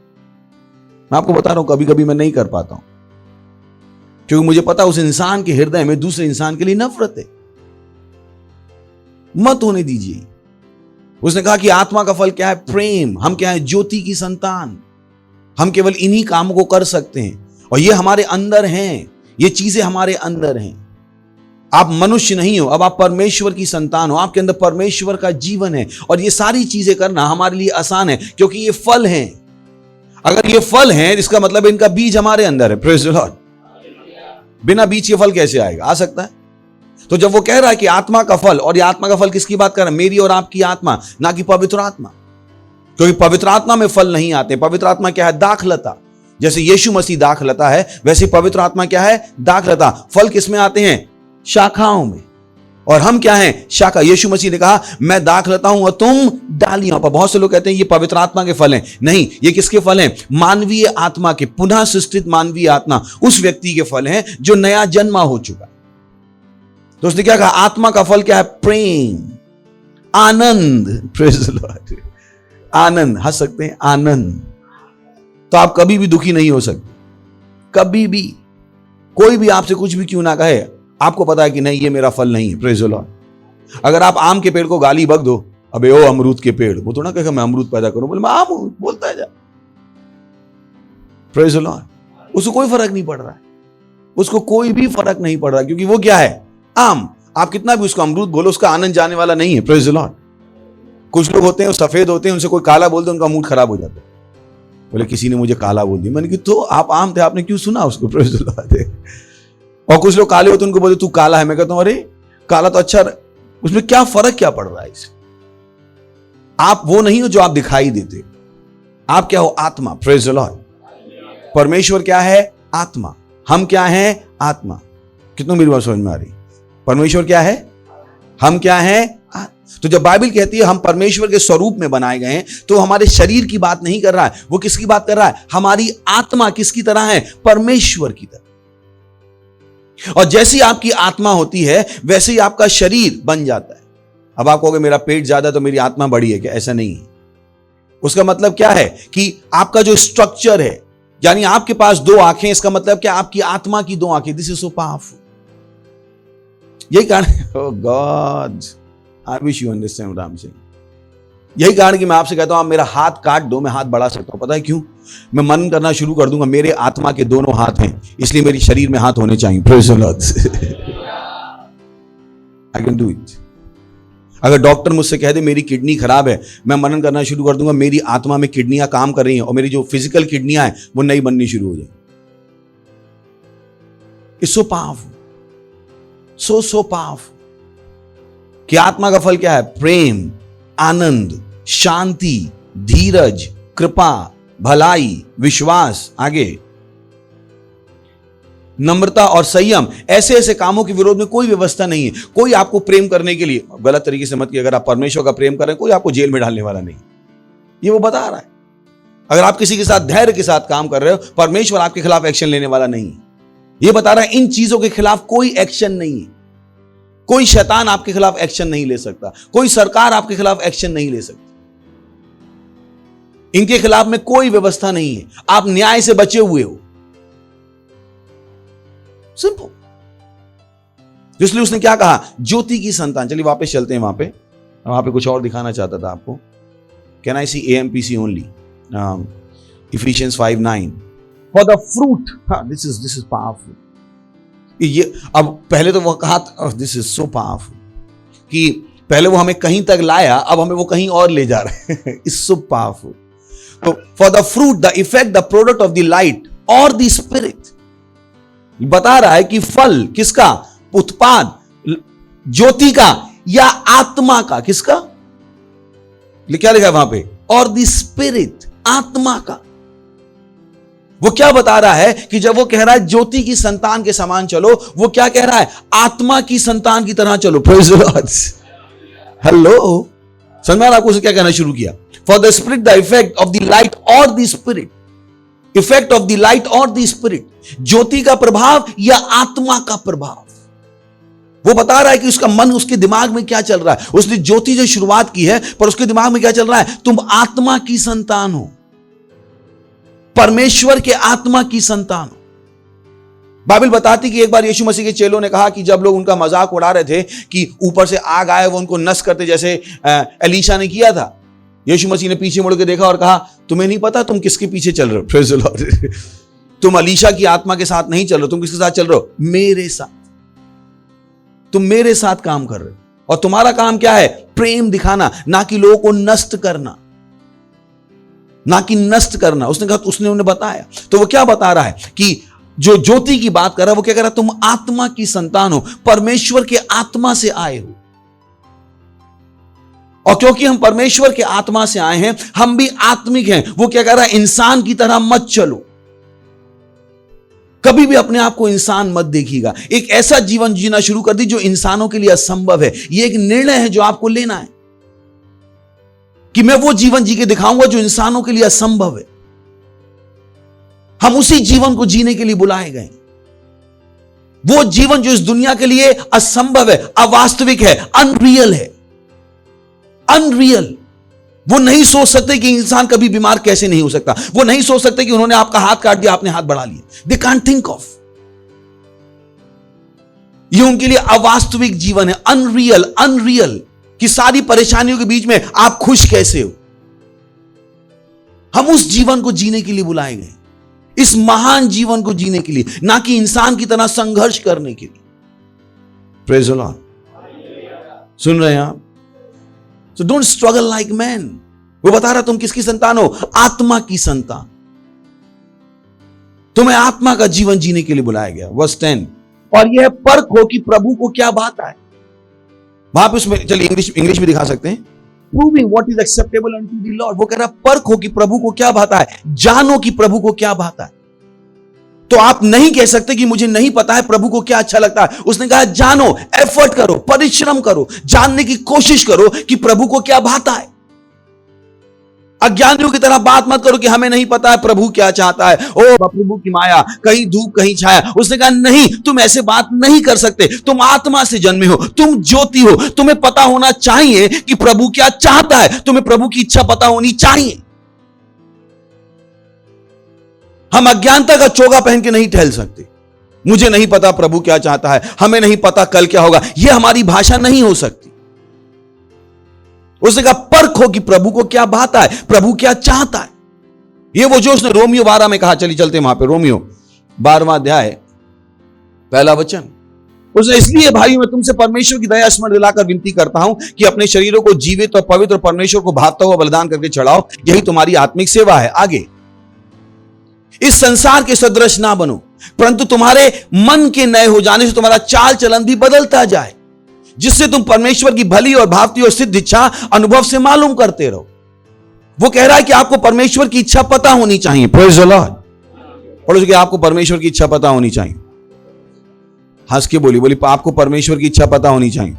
मैं आपको बता रहा हूं, कभी कभी मैं नहीं कर पाता हूं क्योंकि मुझे पता उस इंसान के हृदय में दूसरे इंसान के लिए नफरत है। मत होने दीजिए। उसने कहा कि आत्मा का फल क्या है? प्रेम। हम क्या है? ज्योति की संतान। हम केवल इन्हीं कामों को कर सकते हैं और ये हमारे अंदर हैं, ये चीजें हमारे अंदर हैं। आप मनुष्य नहीं हो, अब आप परमेश्वर की संतान हो, आपके अंदर परमेश्वर का जीवन है और ये सारी चीजें करना हमारे लिए आसान है क्योंकि ये फल हैं। अगर ये फल हैं इसका मतलब इनका बीज हमारे अंदर है। Praise the Lord. बिना बीज के फल कैसे आएगा? आ सकता है। तो जब वो कह रहा है कि आत्मा का फल, और ये आत्मा का फल किसकी बात कर रहा है? मेरी और आपकी आत्मा, ना कि पवित्र आत्मा। क्योंकि पवित्र आत्मा में फल नहीं आते। पवित्र आत्मा क्या है? दाखलता। जैसे यीशु मसीह दाखलता है, वैसे पवित्र आत्मा क्या है? दाखलता। फल किस में आते हैं? शाखाओं में। और हम क्या हैं? शाखा। यीशु मसीह ने कहा मैं दाखलता हूं और तुम डालियों पर। बहुत से लोग कहते हैं ये पवित्र आत्मा के फल हैं। नहीं, ये किसके फल हैं? मानवीय आत्मा के, पुनः सृष्टित मानवीय आत्मा, उस व्यक्ति के फल हैं जो नया जन्मा हो चुका। तो उसने क्या कहा? आत्मा का फल क्या है? प्रेम, आनंद। Praise the Lord. आनंद। हंस सकते हैं? आनंद। तो आप कभी भी दुखी नहीं हो सकते, कभी भी। कोई भी आपसे कुछ भी क्यों ना कहे, आपको पता है कि नहीं ये मेरा फल नहीं है। Praise the Lord. अगर आप आम के पेड़ को गाली बक दो, अबे ओ अमरूद के पेड़, वो थोड़ा कहेगा मैं अमरूद पैदा करूं, बोले मैं आम हूं, बोलता है जा। Praise the Lord. उसको कोई फर्क नहीं पड़ रहा है, उसको कोई भी फर्क नहीं पड़ रहा, क्योंकि वो क्या है? आम। आप कितना भी उसको अमरूद बोलो, उसका आनंद जाने वाला नहीं है। Praise the Lord. कुछ लोग होते हैं सफेद होते हैं, उनसे कोई काला बोल दे उनका मूड खराब हो जाता है। बोले किसी ने मुझे काला बोल दिया। मैंने कहा तो आप आम थे, आपने क्यों सुना उसको? Praise the Lord. और कुछ लोग काले होते हैं, उनको बोलते तू काला है। मैं कहता हूं अरे काला तो अच्छा, उसमें क्या फर्क क्या पड़ रहा है इससे? आप वो नहीं हो जो आप दिखाई देते। आप क्या हो? आत्मा। Praise the Lord. परमेश्वर क्या है? आत्मा। हम क्या हैं? आत्मा। कितनों मेरी बात समझ में आ रही? परमेश्वर क्या है? हम क्या हैं? तो जब बाइबल कहती है हम परमेश्वर के स्वरूप में बनाए गए हैं, तो हमारे शरीर की बात नहीं कर रहा है। वो किसकी बात कर रहा है? हमारी आत्मा किसकी तरह है? परमेश्वर की तरह। और जैसी आपकी आत्मा होती है वैसे ही आपका शरीर बन जाता है। अब आप कहोगे मेरा पेट ज्यादा तो मेरी आत्मा बड़ी है क्या? ऐसा नहीं है। उसका मतलब क्या है कि आपका जो स्ट्रक्चर है, यानी आपके पास दो आंखें, इसका मतलब क्या? आपकी आत्मा की दो आंखें। This is so powerful. यही कारण, oh God, I wish you understand what I am saying. यही कारण कि मैं आपसे कहता हूं आप मेरा हाथ काट दो, मैं हाथ बढ़ा सकता हूं। पता है क्यों? मैं मनन करना शुरू कर दूंगा, मेरे आत्मा के दोनों हाथ हैं, इसलिए मेरे शरीर में हाथ होने चाहिए। Praise the Lord. I can do it. अगर डॉक्टर मुझसे कह दे मेरी किडनी खराब है, मैं मनन करना शुरू कर दूंगा, मेरी आत्मा में किडनियां काम कर रही हैं और मेरी जो फिजिकल किडनियां हैं वो नई बननी शुरू हो जाए। It's so powerful, so powerful. कि आत्मा का फल क्या है? प्रेम, आनंद, शांति, धीरज, कृपा, भलाई, विश्वास, आगे नम्रता और संयम। ऐसे ऐसे कामों के विरोध में कोई व्यवस्था नहीं है। कोई आपको प्रेम करने के लिए, गलत तरीके से मत किया, अगर आप परमेश्वर का प्रेम कर रहे हैं कोई आपको जेल में डालने वाला नहीं, ये वो बता रहा है। अगर आप किसी के साथ धैर्य के साथ काम कर रहे हो, परमेश्वर आपके खिलाफ एक्शन लेने वाला नहीं है। ये बता रहा है इन चीजों के खिलाफ कोई एक्शन नहीं है। कोई शैतान आपके खिलाफ एक्शन नहीं ले सकता, कोई सरकार आपके खिलाफ एक्शन नहीं ले सकती। इनके खिलाफ में कोई व्यवस्था नहीं है। आप न्याय से बचे हुए हो। सिंपल। इसलिए उसने क्या कहा? ज्योति की संतान। चलिए वापस चलते हैं वहां पे कुछ और दिखाना चाहता था आपको। Can I see AMPC only? Ephesians 5:9 for the fruit. This is powerful. ये अब पहले तो वो कहा, दिस इज सो पावरफुल, कि पहले वो हमें कहीं तक लाया, अब हमें वो कहीं और ले जा रहे हैं। It's so powerful. तो for the fruit, the effect, the product of the light और द स्पिरिट। बता रहा है कि फल किसका? उत्पाद ज्योति का या आत्मा का? किसका? क्या लिखा है वहां पे? और द स्पिरिट, आत्मा का। वो क्या बता रहा है कि जब वो कह रहा है ज्योति की संतान के समान चलो, वो क्या कह रहा है? आत्मा की संतान की तरह चलो। Praise the Lord. हेलो, समझ में आपको उसे क्या कहना शुरू किया? For the spirit, the effect of the light और the spirit. Effect of the light और द स्पिरिट, ज्योति का प्रभाव या आत्मा का प्रभाव। वो बता रहा है कि उसका मन, उसके दिमाग में क्या चल रहा है। उसने ज्योति से शुरुआत की है, पर उसके दिमाग में क्या चल रहा है? तुम आत्मा की संतान हो, परमेश्वर के आत्मा की संतान हो। बाइबल बताती कि एक बार यीशु मसीह के चेलों ने कहा कि जब लोग उनका मजाक उड़ा रहे थे कि ऊपर से आग आए वो उनको नष्ट करते जैसे एलीशा ने किया था, यीशु मसीह ने पीछे मुड़ के देखा और कहा तुम्हें नहीं पता तुम किसके पीछे चल रहे हो? Praise the Lord. तुम एलीशा की आत्मा के साथ नहीं चल रहे हो, तुम किसके साथ चल रहे हो? मेरे साथ। तुम मेरे साथ काम कर रहे हो और तुम्हारा काम क्या है? प्रेम दिखाना, ना कि लोगों को नष्ट करना, ना कि नष्ट करना। उसने कहा, उसने उन्हें बताया। तो वो क्या बता रहा है कि जो ज्योति की बात कर रहा है वो क्या कर रहा है? तुम आत्मा की संतान हो, परमेश्वर के आत्मा से आए हो। और क्योंकि हम परमेश्वर के आत्मा से आए हैं, हम भी आत्मिक हैं। वो क्या कह रहा है? इंसान की तरह मत चलो, कभी भी अपने आप को इंसान मत देखिएगा। एक ऐसा जीवन जीना शुरू कर दी जो इंसानों के लिए असंभव है। यह एक निर्णय है जो आपको लेना है कि मैं वो जीवन जी के दिखाऊंगा जो इंसानों के लिए असंभव है। हम उसी जीवन को जीने के लिए बुलाए गए। वो जीवन जो इस दुनिया के लिए असंभव है, अवास्तविक है, अनरियल है, अनरियल। वो नहीं सोच सकते कि इंसान कभी बीमार कैसे नहीं हो सकता। वो नहीं सोच सकते कि उन्होंने आपका हाथ काट दिया, आपने हाथ बढ़ा लिया। They can't think of. ये उनके लिए अवास्तविक जीवन है, अनरियल, अनरियल। कि सारी परेशानियों के बीच में आप खुश कैसे हो। हम उस जीवन को जीने के लिए बुलाए गए, इस महान जीवन को जीने के लिए, ना कि इंसान की तरह संघर्ष करने के लिए। Praise the Lord. सुन रहे हैं आप? So don't struggle like man। वो बता रहा तुम किसकी संतान हो? आत्मा की संतान। तुम्हें आत्मा का जीवन जीने के लिए बुलाया गया। वर्स 10। और यह परख हो कि प्रभु को क्या भाता है। वहां पे उसमें चलिए इंग्लिश भी दिखा सकते हैं। Proving what is acceptable unto the Lord। वो कह रहा परख हो कि प्रभु को क्या भाता है, जानो कि प्रभु को क्या भाता है। तो आप नहीं कह सकते कि मुझे नहीं पता है प्रभु को क्या अच्छा लगता है। उसने कहा जानो, एफर्ट करो, परिश्रम करो, जानने की कोशिश करो कि प्रभु को क्या भाता है। अज्ञानियों की तरह बात मत करो कि हमें नहीं पता है प्रभु क्या चाहता है। ओ प्रभु की माया, कहीं धूप कहीं छाया। उसने कहा नहीं, तुम ऐसे बात नहीं कर सकते। तुम आत्मा से जन्मे हो, तुम ज्योति हो। तुम्हें पता होना चाहिए कि प्रभु क्या चाहता है। तुम्हें प्रभु की इच्छा पता होनी चाहिए। हम अज्ञानता का चोगा पहन के नहीं टहल सकते। मुझे नहीं पता प्रभु क्या चाहता है, हमें नहीं पता कल क्या होगा। यह हमारी भाषा नहीं हो सकती। उसने कहा परखो कि प्रभु को क्या भाता है, प्रभु क्या चाहता है। यह वो जो उसने रोमियो 12 में कहा। चलिए चलते वहां पे, रोमियो 12वां अध्याय 1 वचन। उसने इसलिए भाइयों मैं तुमसे परमेश्वर की दया स्मरण दिलाकर विनती करता हूं कि अपने शरीरों को जीवित और पवित्र और परमेश्वर को भाता हुआ बलिदान करके चढ़ाओ, यही तुम्हारी आत्मिक सेवा है। आगे, इस संसार के सदृश ना बनो, परंतु तुम्हारे मन के नए हो जाने से तुम्हारा चाल चलन भी बदलता जाए, जिससे तुम परमेश्वर की भली और भावती और सिद्ध इच्छा अनुभव से मालूम करते रहो। वो कह रहा है कि आपको परमेश्वर की इच्छा पता होनी चाहिए। Praise the Lord. पढ़ो कि आपको परमेश्वर की इच्छा पता होनी चाहिए। हंस के बोली आपको परमेश्वर की इच्छा पता होनी चाहिए।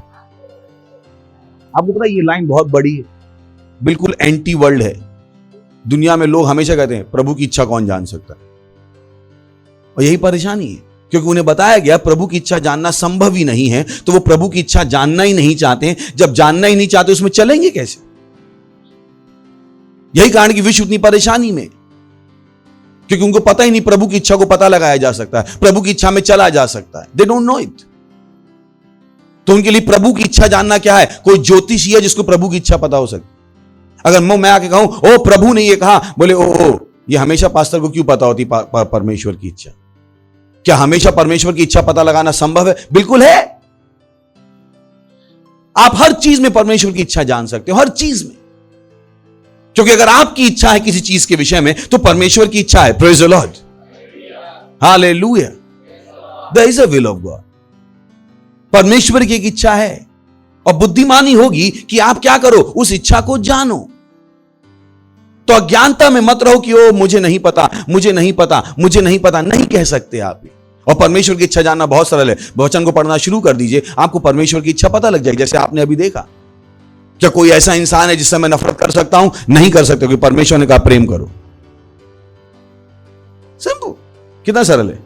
आपको पता है ये लाइन बहुत बड़ी है, बिल्कुल एंटी वर्ल्ड है। दुनिया में लोग हमेशा कहते हैं प्रभु की इच्छा कौन जान सकता है, और यही परेशानी है क्योंकि उन्हें बताया गया प्रभु की इच्छा जानना संभव ही नहीं है। तो वो प्रभु की इच्छा जानना ही नहीं चाहते हैं। जब जानना ही नहीं चाहते उसमें चलेंगे कैसे? यही कारण कि विश्व इतनी परेशानी में, क्योंकि उनको पता ही नहीं प्रभु की इच्छा को पता लगाया जा सकता है, प्रभु की इच्छा में चला जा सकता है। They don't know it. तो उनके लिए प्रभु की इच्छा जानना क्या है? कोई ज्योतिषी है जिसको प्रभु की इच्छा पता हो सकती। अगर मैं आके कहूं ओ प्रभु ने ये कहा, बोले ओ ये हमेशा पास्टर को क्यों पता होती परमेश्वर की इच्छा? क्या हमेशा परमेश्वर की इच्छा पता लगाना संभव है? बिल्कुल है। आप हर चीज में परमेश्वर की इच्छा जान सकते हो, हर चीज में। क्योंकि अगर आपकी इच्छा है किसी चीज के विषय में तो परमेश्वर की इच्छा है। Praise the Lord, hallelujah. There is a will of God. परमेश्वर की एक इच्छा है और बुद्धिमानी होगी कि आप क्या करो, उस इच्छा को जानो। तो अज्ञानता में मत रहो कि ओ मुझे नहीं पता, मुझे नहीं पता, मुझे नहीं पता। नहीं कह सकते आप। और परमेश्वर की इच्छा जानना बहुत सरल है। वचन को पढ़ना शुरू कर दीजिए, आपको परमेश्वर की इच्छा पता लग जाएगी। जैसे आपने अभी देखा, क्या कोई ऐसा इंसान है जिससे मैं नफरत कर सकता हूं? नहीं कर सकते, क्योंकि परमेश्वर ने कहा प्रेम करो। सिंपल, कितना सरल है।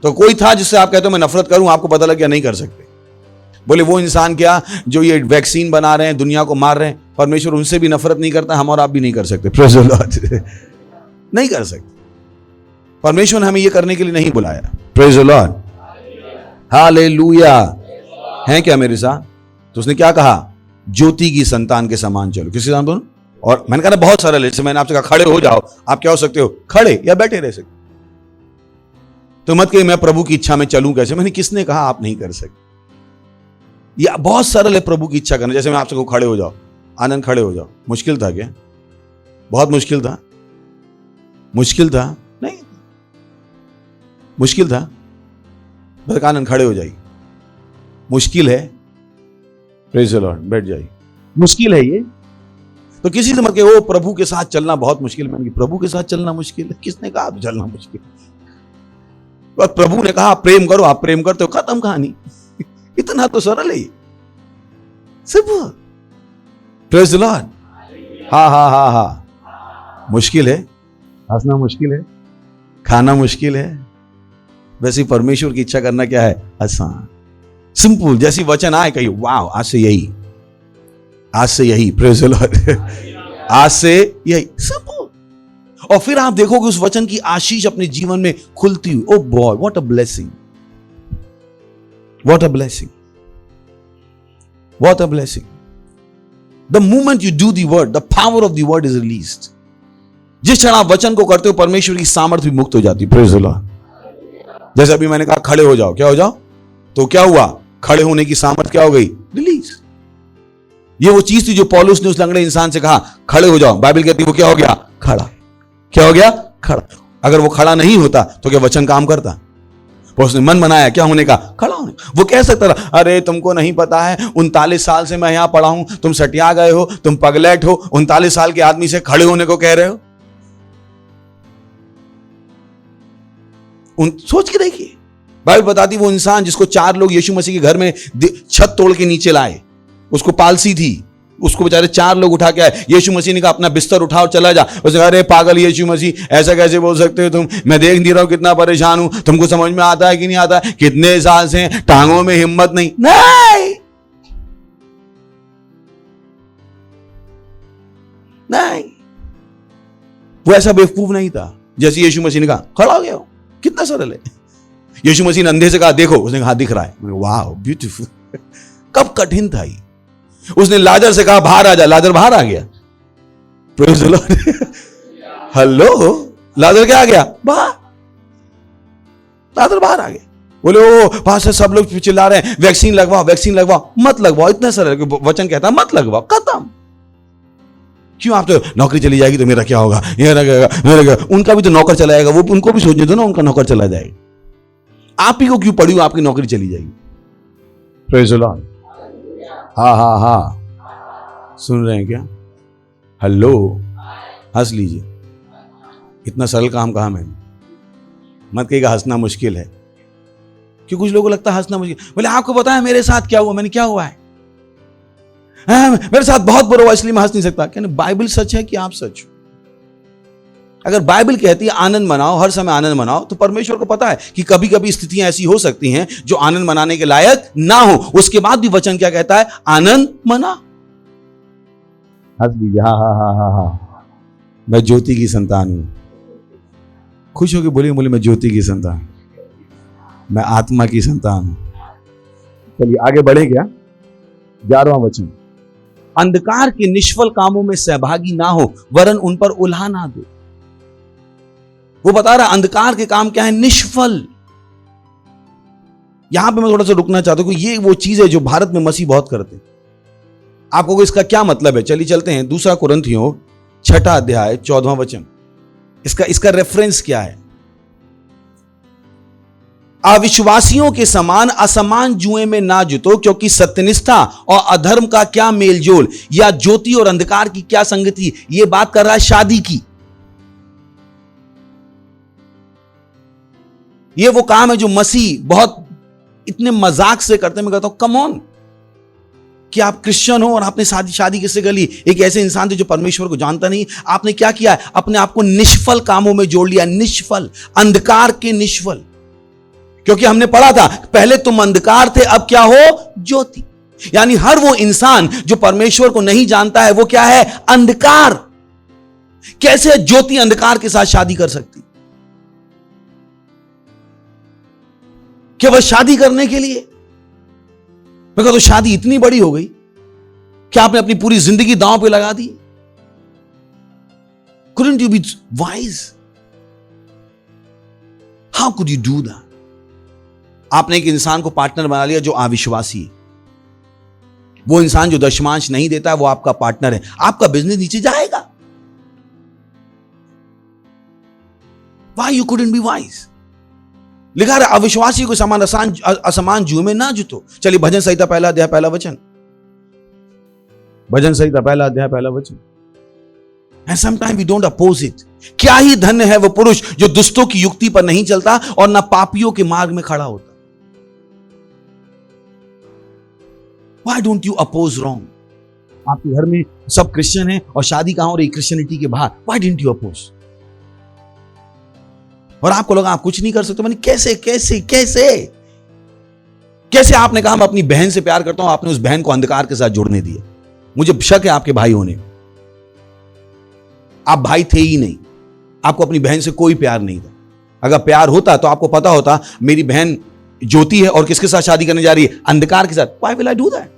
तो कोई था जिससे आप कहते हो मैं नफरत करूं, आपको पता लग गया नहीं कर सकते। बोले वो इंसान क्या जो ये वैक्सीन बना रहे हैं, दुनिया को मार रहे हैं, परमेश्वर उनसे भी नफरत नहीं करता, हम और आप भी नहीं कर सकते। Praise the Lord. नहीं कर सकते। परमेश्वर ने हमें ये करने के लिए नहीं बुलाया। Praise the Lord, hallelujah. हैं क्या मेरे साथ? तो उसने क्या कहा? ज्योति की संतान के समान चलो। किसी नाम बोलो। और मैंने कहा बहुत सारा, जैसे मैंने आपसे कहा खड़े हो जाओ, आप क्या हो सकते हो? खड़े या बैठे रह सकते। तो मत कहिए मैं प्रभु की इच्छा में चलूं कैसे। मैंने किसने कहा आप नहीं कर सकते? ये बहुत सरल है प्रभु की इच्छा करना। जैसे मैं आपसे कहूं खड़े हो जाओ, आनंद खड़े हो जाओ, मुश्किल था क्या? बहुत मुश्किल था? मुश्किल था? नहीं, मुश्किल था? बस आनंद खड़े हो जाइए। मुश्किल है? प्रेज द लॉर्ड, बैठ जाइए। मुश्किल है ये तो किसी से मत कहे ओ प्रभु के साथ चलना बहुत मुश्किल। मैंने कहा प्रभु के साथ चलना मुश्किल है? किसने कहा आप चलना मुश्किल? और प्रभु ने कहा आप प्रेम करो, आप प्रेम करते हो, खत्म कहानी। इतना तो सरल है, सिंपल। Praise the Lord. हा हा हा हा। मुश्किल है, हंसना मुश्किल है, खाना मुश्किल है। वैसे परमेश्वर की इच्छा करना क्या है? आसान, सिंपल। जैसी वचन आए कहिए वाह आज से यही, आज से यही। Praise the Lord. आज से यही, सिंपल। और फिर आप देखोगे उस वचन की आशीष अपने जीवन में खुलती हुई। Oh boy, what a blessing, what a blessing, what a blessing. The moment you do the word, the power of the word is released. जिस क्षण आप वचन को करते हो परमेश्वर की सामर्थ्य भी मुक्त हो जाती है। Praise the Lord. जैसे अभी मैंने कहा खड़े हो जाओ, क्या हो जाओ? तो क्या हुआ? खड़े होने की सामर्थ्य क्या हो गई? रिलीज। ये वो चीज थी जो पौलुस ने उस लंगड़े इंसान से कहा खड़े हो जाओ। बाइबल कहती है वो क्या हो गया? खड़ा। क्या हो गया? खड़ा। अगर वो खड़ा नहीं होता तो क्या वचन काम करता? उसने मन बनाया क्या होने का? खड़ा होने। वो कह सकता था अरे तुमको नहीं पता है 39 साल से मैं यहां पड़ा हूं, तुम सटिया गए हो, तुम पगलेट हो, 39 साल के आदमी से खड़े होने को कह रहे हो। सोच के देखिए, बाइबल बताती वो इंसान जिसको 4 लोग यीशु मसीह के घर में छत तोड़ के नीचे लाए, उसको पालसी थी, उसको बेचारे 4 लोग उठा के आए। यीशु मसीह ने कहा अपना बिस्तर उठा और चला जा। उसने कहा अरे पागल यीशु मसीह, ऐसा कैसे बोल सकते हो तुम? मैं देख नहीं रहा हूं कितना परेशान हूं, तुमको समझ में आता है कि नहीं आता? कितने साल से टांगों में हिम्मत नहीं। नहीं, वो ऐसा बेवकूफ नहीं था। जैसे यीशु मसीह ने कहा खड़ा हो गया। कितना सरल है। यीशु मसीह ने अंधे से कहा देखो, उसने कहा दिख रहा है। वाह ब्यूटीफुल। कब कठिन था ये। उसने लाजर से कहा बाहर आ जा, लाजर बाहर आ गया। Praise the Lord. हेलो, लाजर क्या आ गया? बाहर। लाजर बाहर आ गया। बोले ओ पास्टर सब लोग चिल्ला रहे हैं वैक्सीन लगवाओ, वैक्सीन लगवाओ। मत लगवाओ, इतना सरल वचन कहता है मत लगवाओ, खत्म। क्यों? आप तो नौकरी चली जाएगी तो मेरा क्या होगा, ये मेरा उनका भी तो नौकर चला जाएगा, वो उनको भी सोचने दो ना, उनका नौकर चला जाएगा। आप ही को क्यों पड़ी हो आपकी नौकरी चली जाएगी? Praise the Lord. हा हा हा। सुन रहे हैं क्या? हेलो, हंस लीजिए। इतना सरल काम कहा मैंने। मत कहिएगा हंसना मुश्किल है, क्योंकि कुछ लोगों को लगता है हंसना मुश्किल। बोले आपको पता है मेरे साथ क्या हुआ? मैंने क्या हुआ है? मेरे साथ बहुत बुरा हुआ इसलिए मैं हंस नहीं सकता। क्या बाइबल सच है कि आप सच हो? अगर बाइबल कहती है आनंद मनाओ, हर समय आनंद मनाओ, तो परमेश्वर को पता है कि कभी कभी स्थितियां ऐसी हो सकती हैं जो आनंद मनाने के लायक ना हो। उसके बाद भी वचन क्या कहता है? आनंद मना। हंस दीजिए। हा हा हा हा हा। मैं ज्योति की संतान हूं। खुश होकर बोलिए, बोले मैं ज्योति की संतान, मैं आत्मा की संतान हूं। चलिए आगे बढ़े क्या? 11वां वचन, अंधकार के निष्फल कामों में सहभागी ना हो वरन उन पर उल्हा ना दो। वो बता रहा अंधकार के काम क्या है? निष्फल। यहां पे मैं थोड़ा सा रुकना चाहता हूं कि ये वो चीज है जो भारत में मसीह बहुत करते हैं। आपको इसका क्या मतलब है? चलिए चलते हैं 2 कुरिन्थियों 6 अध्याय 14वां वचन। इसका रेफरेंस क्या है? अविश्वासियों के समान असमान जुए में ना जुटो, क्योंकि सत्यनिष्ठा और अधर्म का क्या मेलजोल, या ज्योति और अंधकार की क्या संगति। यह बात कर रहा है शादी की। यह वो काम है जो मसीह बहुत इतने मजाक से करते हैं। मैं कहता हूं कम ऑन, कि आप क्रिश्चियन हो और आपने शादी किससे कर ली? एक ऐसे इंसान थे जो परमेश्वर को जानता नहीं। आपने क्या किया? अपने आप को निष्फल कामों में जोड़ लिया। निष्फल, अंधकार के निष्फल। क्योंकि हमने पढ़ा था पहले तुम अंधकार थे, अब क्या हो? ज्योति। यानी हर वो इंसान जो परमेश्वर को नहीं जानता है वो क्या है? अंधकार। कैसे ज्योति अंधकार के साथ शादी कर सकती? केवल शादी करने के लिए। मैं कहता हूं शादी इतनी बड़ी हो गई कि आपने अपनी पूरी जिंदगी दांव पे लगा दी। Couldn't you be wise? How could you do that? आपने एक इंसान को पार्टनर बना लिया जो अविश्वासी है। वो इंसान जो दशमांश नहीं देता है वो आपका पार्टनर है, आपका बिजनेस नीचे जाएगा। Why you couldn't be wise? लिखा है अविश्वासी को समान असमान जुए में ना जुतो। चलिए भजन संहिता पहला अध्याय पहला वचन, भजन संहिता पहला अध्याय पहला वचन। And sometimes we don't oppose it. क्या ही धन्य है वो पुरुष जो दुष्टों की युक्ति पर नहीं चलता और ना पापियों के मार्ग में खड़ा होता। Why don't you oppose wrong? आपके घर में सब क्रिश्चियन हैं और शादी कहां हो रही क्रिश्चियनिटी के बाहर। Why didn't you oppose? और आपको लगा आप कुछ नहीं कर सकते। मैंने कैसे कैसे कैसे कैसे आपने कहा मैं अपनी बहन से प्यार करता हूं, आपने उस बहन को अंधकार के साथ जोड़ने दिया। मुझे शक है आपके भाई होने, आप भाई थे ही नहीं, आपको अपनी बहन से कोई प्यार नहीं था। अगर प्यार होता तो आपको पता होता मेरी बहन ज्योति है और किसके साथ शादी करने जा रही है, अंधकार के साथ। Why will I do that?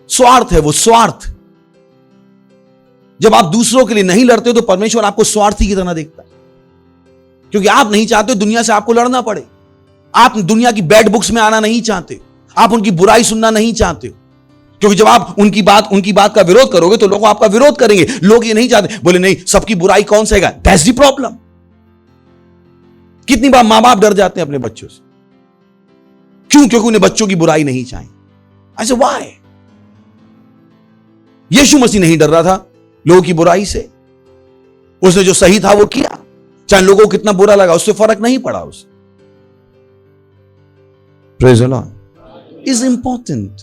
स्वार्थ है वो, स्वार्थ। जब आप दूसरों के लिए नहीं लड़ते हो तो परमेश्वर आपको स्वार्थी की तरह देखता है, क्योंकि आप नहीं चाहते दुनिया से आपको लड़ना पड़े। आप दुनिया की बैड बुक्स में आना नहीं चाहते, आप उनकी बुराई सुनना नहीं चाहते हो, क्योंकि जब आप उनकी बात का विरोध करोगे तो लोग आपका विरोध करेंगे। लोग ये नहीं चाहते, बोले नहीं सबकी बुराई कौन सहेगा। That's the problem. कितनी बार मां बाप डर जाते हैं अपने बच्चों से, क्यों? क्योंकि उन्हें बच्चों की बुराई नहीं चाहिए। ऐसे व्हाई? यीशु मसीह नहीं डर रहा था लोगों की बुराई से, उसने जो सही था वो किया, चाहे लोगों को कितना बुरा लगा उससे फर्क नहीं पड़ा उसे। Praise the Lord is important.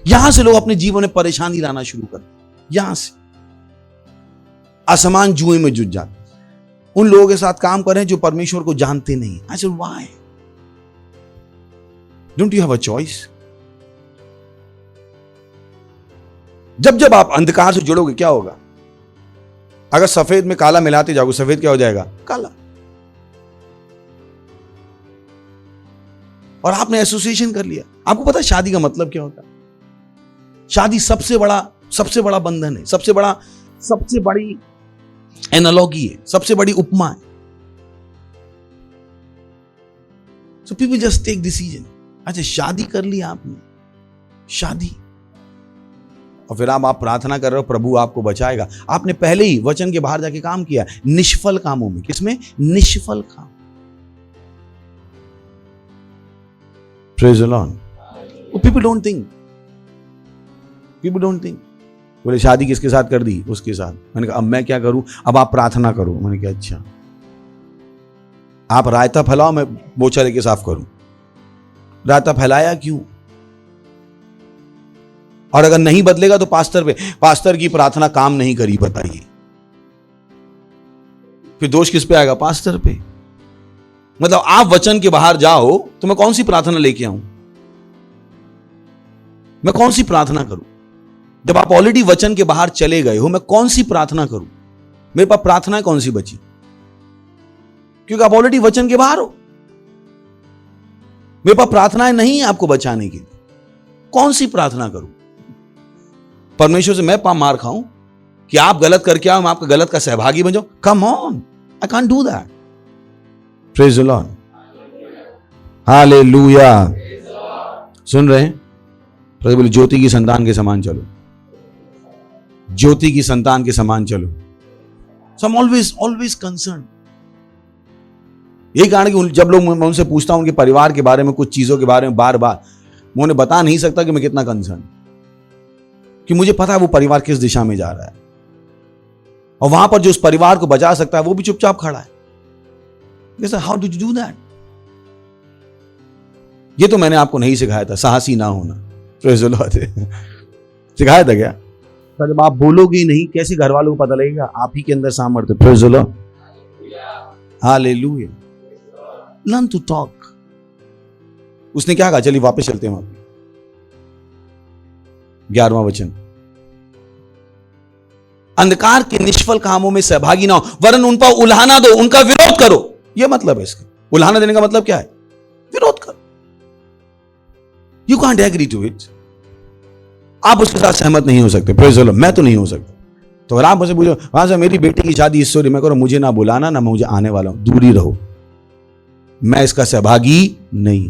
यहां से लोग अपने जीवन में परेशानी लाना शुरू कर, यहां से असमान जुए में जुट जाते। उन लोगों के साथ काम कर रहे हैं जो परमेश्वर को जानते नहीं। I said why? Don't you have a choice? जब जब आप अंधकार से जुड़ोगे क्या होगा? अगर सफेद में काला मिलाते जाओगे, सफेद क्या हो जाएगा? काला। और आपने एसोसिएशन कर लिया। आपको पता है शादी का मतलब क्या होता है? शादी सबसे बड़ा बंधन है, सबसे बड़ी एनालॉगी है, सबसे बड़ी उपमा है। So people just take decision. अच्छा शादी कर लिया आपने, शादी, और फिर आप प्रार्थना कर रहे हो प्रभु आपको बचाएगा। आपने पहले ही वचन के बाहर जाके काम किया निष्फल कामों में। किसमें? निष्फल काम। Praise the Lord. People don't think, बोले शादी किसके साथ कर दी? उसके साथ। मैंने कहा अब मैं क्या करूं? अब आप प्रार्थना करो। मैंने कहा अच्छा, आप रायता फैलाओ, मैं बोचा लेके साफ करूं। रायता फैलाया क्यों? और अगर नहीं बदलेगा तो पास्टर की प्रार्थना काम नहीं करी, बताइए फिर दोष किस पे आएगा? पास्टर पे। मतलब आप वचन के बाहर जाओ तो मैं कौन सी प्रार्थना लेके आऊं? मैं कौन सी प्रार्थना करूं? जब आप ऑलरेडी वचन के बाहर चले गए हो, मैं कौन सी प्रार्थना करूं? मेरे पास प्रार्थना कौन सी बची? क्योंकि आप ऑलरेडी वचन के बाहर हो। मेरे पास प्रार्थनाएं नहीं है आपको बचाने के लिए। कौन सी प्रार्थना करूं? परमेश्वर से मैं मार खाऊं कि आप गलत करके आओ, मैं आपका गलत का सहभागी बन जाऊं? Come on, I can't do that. Praise the Lord, hallelujah. सुन रहे हैं? प्रभु बोले ज्योति की संतान के समान चलो, ज्योति की संतान के समान चलो। सो आई एम ऑलवेज कंसर्न। यही कारण कि जब लोग मैं उनसे पूछता हूं उनके परिवार के बारे में, कुछ चीजों के बारे में, बार बार मैं उन्हें बता नहीं सकता कि मैं कितना कंसर्न, कि मुझे पता है वो परिवार किस दिशा में जा रहा है, और वहां पर जो उस परिवार को बचा सकता है वो भी चुपचाप खड़ा है। How did you do that? ये तो मैंने आपको नहीं सिखाया था, साहसी ना होना। Praise the Lord. सिखाया था क्या? जब आप बोलोगे ही नहीं, कैसे घर वालों को पता लगेगा? आप ही के अंदर सामर्थ्य। Praise the Lord, hallelujah. Learn to talk. उसने क्या कहा? चलिए वापस चलते हैं वहां पे 11वां वचन। अंधकार के निष्फल कामों में सहभागी ना हो, वरन उन पर उल्हाना दो, उनका विरोध करो। यह मतलब है इसका। उल्हाना देने का मतलब क्या है? विरोध करो। You can't agree to it. आप उसके साथ सहमत नहीं हो सकते। Praise the Lord. मैं तो नहीं हो सकता। तो अगर आप मुझसे पूछो वहां से मेरी बेटी की शादी इस स्टोरी में करो, मुझे ना बुलाना, ना मुझे आने वाला हूं, दूर ही रहो, मैं इसका सहभागी नहीं।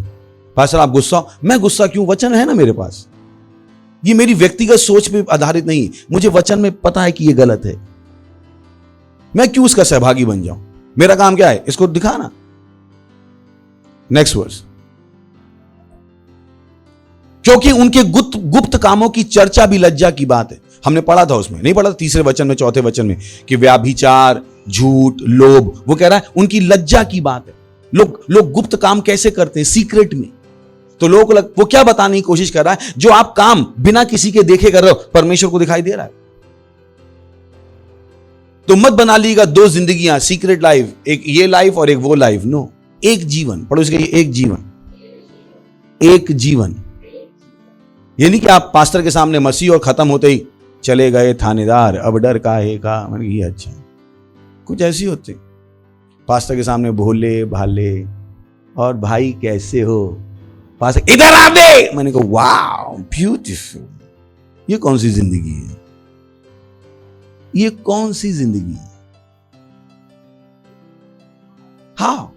पास्टर आप गुस्सा, मैं गुस्सा क्यों? वचन है ना मेरे पास। ये मेरी व्यक्तिगत सोच पे आधारित नहीं, मुझे वचन में पता है कि ये गलत है, मैं क्यों इसका सहभागी बन जाऊं? मेरा काम क्या है? इसको दिखाना। Next verse. क्योंकि उनके गुप्त कामों की चर्चा भी लज्जा की बात है। हमने पढ़ा था, उसमें नहीं पढ़ा था, तीसरे वचन में, चौथे वचन में, कि व्याभिचार, झूठ, लोभ, वो कह रहा है उनकी लज्जा की बात है। लोग गुप्त काम कैसे करते हैं? सीक्रेट में। तो लोगों को वो क्या बताने की कोशिश कर रहा है? जो आप काम बिना किसी के देखे कर रहे हो, परमेश्वर को दिखाई दे रहा है। तो मत बना लीजिएगा दो जिंदगियां, सीक्रेट लाइफ, एक ये लाइफ और एक वो लाइफ। नो, एक जीवन। पढ़ो इसके, एक जीवन, एक जीवन। ये नहीं कि आप पास्टर के सामने मसीह और खत्म होते ही चले गए थानेदार, अब डर काहे का। मैंने ये अच्छा, कुछ ऐसी होते पास्टर के सामने भोले भाले, और भाई कैसे हो पास्टर, इधर आ दे। मैंने कहा वाओ ब्यूटीफुल। ये कौन सी जिंदगी है? ये कौन सी जिंदगी है? हाँ,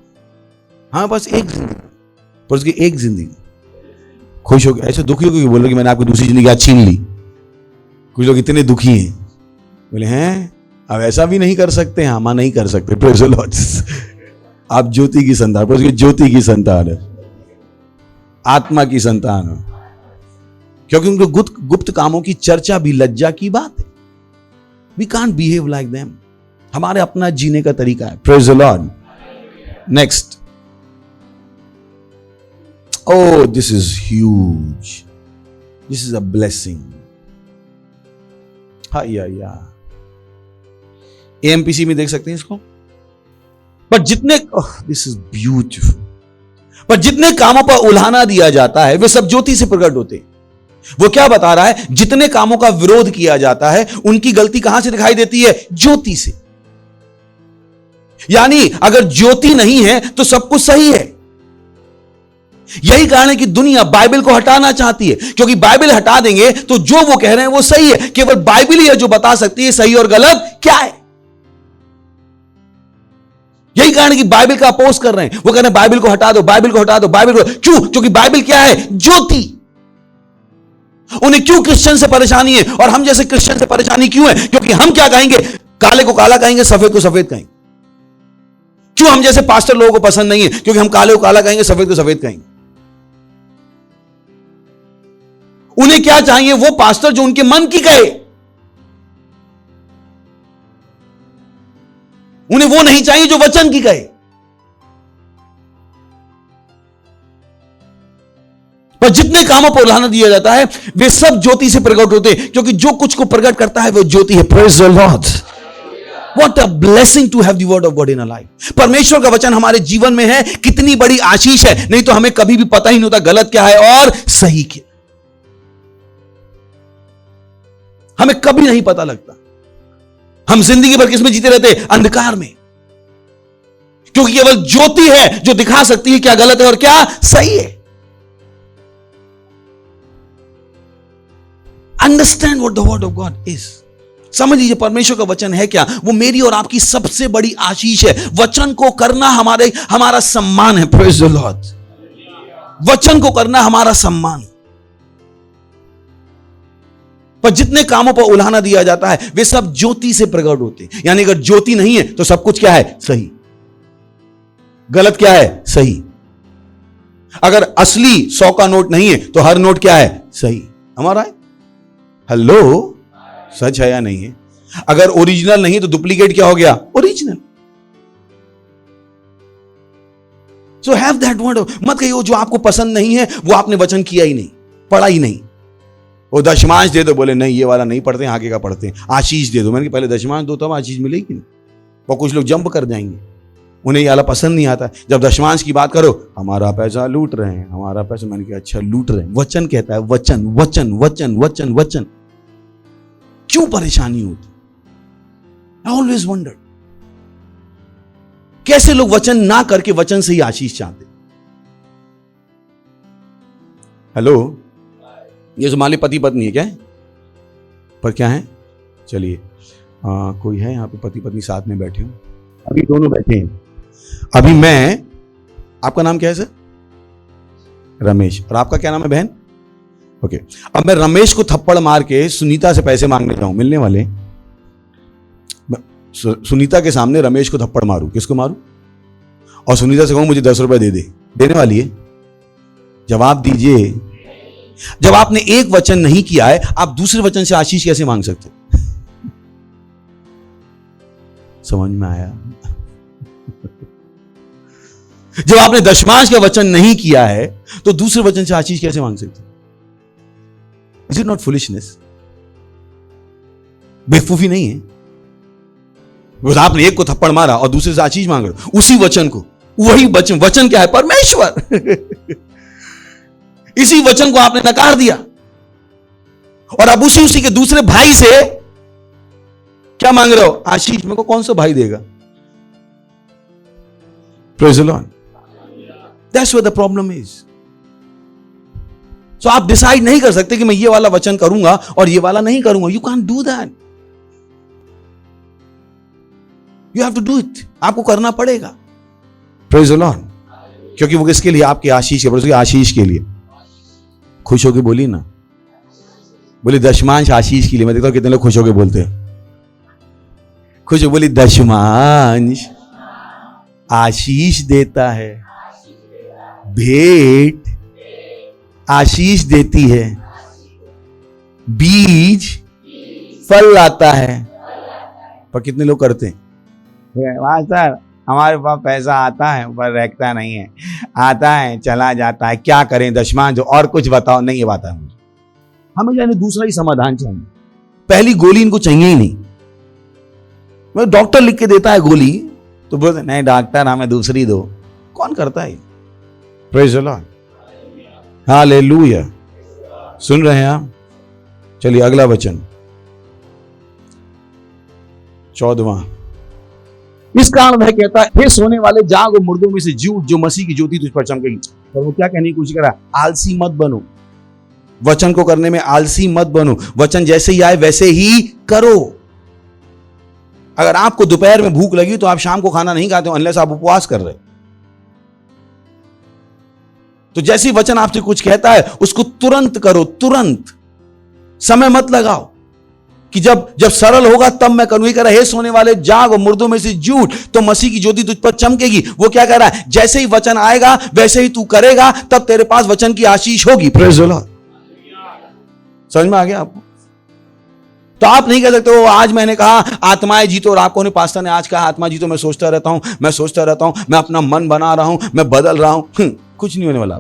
हाँ, बस एक जिंदगी, पर उसकी एक जिंदगी। खुश हो गए, ऐसे दुखी हो गए बोल रहे कि मैंने आपकी दूसरी जिंदगी आज छीन ली। कुछ लोग इतने दुखी हैं, बोले हैं अब ऐसा भी नहीं कर सकते। हाँ, मां नहीं कर सकते। Praise the Lord. आप ज्योति की संतान, पर ज्योति की संतान है, आत्मा की संतान हो, क्योंकि उनके गुप्त कामों की चर्चा भी लज्जा की बात है। We can't behave like them. हमारे अपना जीने का तरीका है। Praise the Lord. Next. Oh, this is huge. This is a blessing. हाँ या AMPC में देख सकते हैं इसको। पर जितने this is beautiful. पर जितने कामों पर उल्हाना दिया जाता है वे सब ज्योति से प्रकट होते हैं। वो क्या बता रहा है? जितने कामों का विरोध किया जाता है उनकी गलती कहां से दिखाई देती है? ज्योति से। यानी अगर ज्योति नहीं है तो सब कुछ सही है। यही कारण है कि दुनिया बाइबल को हटाना चाहती है, क्योंकि बाइबल हटा देंगे तो जो वो कह रहे हैं वो सही है। केवल बाइबल ही है जो बता सकती है सही और गलत क्या है। यही कारण है कि बाइबल का अपोज कर रहे हैं। वो कह रहे हैं बाइबल को हटा दो, बाइबल को हटा दो, बाइबल को। क्यों? क्योंकि बाइबल क्या है? ज्योति। उन्हें क्यों क्रिश्चियन से परेशानी है और हम जैसे क्रिश्चियन से परेशानी क्यों है? क्योंकि हम क्या कहेंगे? काले को काला कहेंगे, सफेद को सफेद कहेंगे। क्यों हम जैसे पास्टर लोगों को पसंद नहीं है? क्योंकि हम काले को काला कहेंगे, सफेद को सफेद कहेंगे। उन्हें क्या चाहिए? वो पास्टर जो उनके मन की कहे। उन्हें वो नहीं चाहिए जो वचन की कहे। पर जितने कामों पर उल्हाना दिया जाता है वे सब ज्योति से प्रकट होते हैं, क्योंकि जो कुछ को प्रकट करता है वो ज्योति है। Praise the Lord. What a blessing to have the word of God in our life. परमेश्वर का वचन हमारे जीवन में है, कितनी बड़ी आशीष है। नहीं तो हमें कभी भी पता ही नहीं होता गलत क्या है और सही क्या। हमें कभी नहीं पता लगता। हम जिंदगी भर किसमें जीते रहते? अंधकार में। क्योंकि केवल ज्योति है जो दिखा सकती है क्या गलत है और क्या सही है। Understand what the word of God is. समझ लीजिए परमेश्वर का वचन है क्या। वो मेरी और आपकी सबसे बड़ी आशीष है। वचन को करना हमारा सम्मान है। Praise the Lord. वचन को करना हमारा सम्मान। पर जितने कामों पर उल्हाना दिया जाता है वे सब ज्योति से प्रकट होते हैं। यानी अगर ज्योति नहीं है तो सब कुछ क्या है? सही। गलत क्या है? सही। अगर असली 100 का नोट नहीं है तो हर नोट क्या है? सही। हमारा है। हेलो, सच है या नहीं है? अगर ओरिजिनल नहीं तो डुप्लीकेट क्या हो गया? Original. So have that word. मत कहिए जो आपको पसंद नहीं है वो आपने वचन किया ही नहीं, पढ़ा ही नहीं। वो दशमांश दे दो, बोले नहीं ये वाला नहीं पढ़ते हैं, आगे का पढ़ते हैं। आशीष दे दो, मैंने पहले दशमांश दो तब आशीष मिलेगी नहीं। और कुछ लोग जंप कर जाएंगे, उन्हें ये वाला पसंद नहीं आता। जब दशमांश की बात करो, हमारा पैसा लूट रहे हैं, हमारा पैसा। मैंने कहा अच्छा लूट रहे हैं। वचन कहता है वचन वचन वचन वचन वचन। क्यों परेशानी होती? आई ऑलवेज वंडर कैसे लोग वचन ना करके वचन से ही आशीष चाहते। हेलो, ये तुम्हारे पति पत्नी है क्या है? पर क्या है? चलिए, कोई है यहाँ पे पति पत्नी साथ में बैठे हो? अभी दोनों बैठे हैं। अभी मैं, आपका नाम क्या है सर? रमेश। और आपका क्या नाम है बहन? ओके। अब मैं रमेश को थप्पड़ मार के सुनीता से पैसे मांगने जाऊं, मिलने वाले? सुनीता के सामने रमेश को थप्पड़ मारूं, किसको मारूं? और सुनीता से कहूं मुझे 10 रुपए दे दे, देने वाली है? जवाब दीजिए। जब आपने एक वचन नहीं किया है, आप दूसरे वचन से आशीष कैसे मांग सकते? समझ में आया? जब आपने दशमांश का वचन नहीं किया है, तो दूसरे वचन से आशीष कैसे मांग सकते? Is it not foolishness? बेवकूफी नहीं है? आपने एक को थप्पड़ मारा और दूसरे से आशीष मांग रहे हो, उसी वचन को। वही वचन, वचन क्या है? परमेश्वर। इसी वचन को आपने नकार दिया और अब उसी के दूसरे भाई से क्या मांग रहे हो? आशीष। मेरे को कौन सा भाई देगा? Praise the Lord. That's where the problem is. So आप डिसाइड नहीं कर सकते कि मैं ये वाला वचन करूंगा और ये वाला नहीं करूंगा। You can't do that. You have to do it. आपको करना पड़ेगा। Praise the Lord. क्योंकि वो किसके लिए? आपके आशीष के, आशीष के लिए। खुश होके बोली ना, बोली दशमांश आशीष के लिए। मैं देखता हूं कितने लोग खुश होके बोलते हैं। खुश हो बोली दशमांश आशीष देता है, भेंट आशीष देती है, बीज फल लाता है। पर कितने लोग करते हैं? वाह सर, हमारे पास पैसा आता है पर रहता नहीं है, आता है चला जाता है, क्या करें दशमांश? और कुछ बताओ। नहीं, ये बात है मुझे, हमें जाने दूसरा ही समाधान चाहिए। पहली गोली इनको चाहिए ही नहीं। मैं डॉक्टर लिख के देता है गोली तो बोलते नहीं डॉक्टर हमें दूसरी दो। कौन करता है? Praise the Lord. हालेलुया। सुन रहे हैं आप? चलिए अगला वचन, 14वां। इस कारण वह कहता है, हे सोने वाले जाग और मुर्दों में से जी उठ, जो मसीह की ज्योति तुझ पर चमकेगी। और वो क्या कहने की कोशिश कर रहा है? आलसी मत बनो। वचन को करने में आलसी मत बनो। वचन जैसे ही आए वैसे ही करो। अगर आपको दोपहर में भूख लगी तो आप शाम को खाना नहीं खाते हो अनलेस आप उपवास कर रहे। तो जैसे ही वचन आपसे कुछ कहता है उसको तुरंत करो, तुरंत। समय मत लगाओ कि जब सरल होगा तब मैं करूंगी। कह रहा है, हे सोने वाले जाग और मुर्दों में से जी उठ, तो मसीह की ज्योति तुझ पर चमकेगी। वो क्या कह रहा है? जैसे ही वचन आएगा वैसे ही तू करेगा, तब तेरे पास वचन की आशीष होगी। Praise the Lord. समझ में आ गया आपको? तो आप नहीं कह सकते हो आज मैंने कहा आत्माएं जीतो, और आपको पास्टर ने आज कहा आत्मा जीतो। मैं सोचता रहता हूं, मैं अपना मन बना रहा हूं, मैं बदल रहा हूं। कुछ नहीं होने वाला।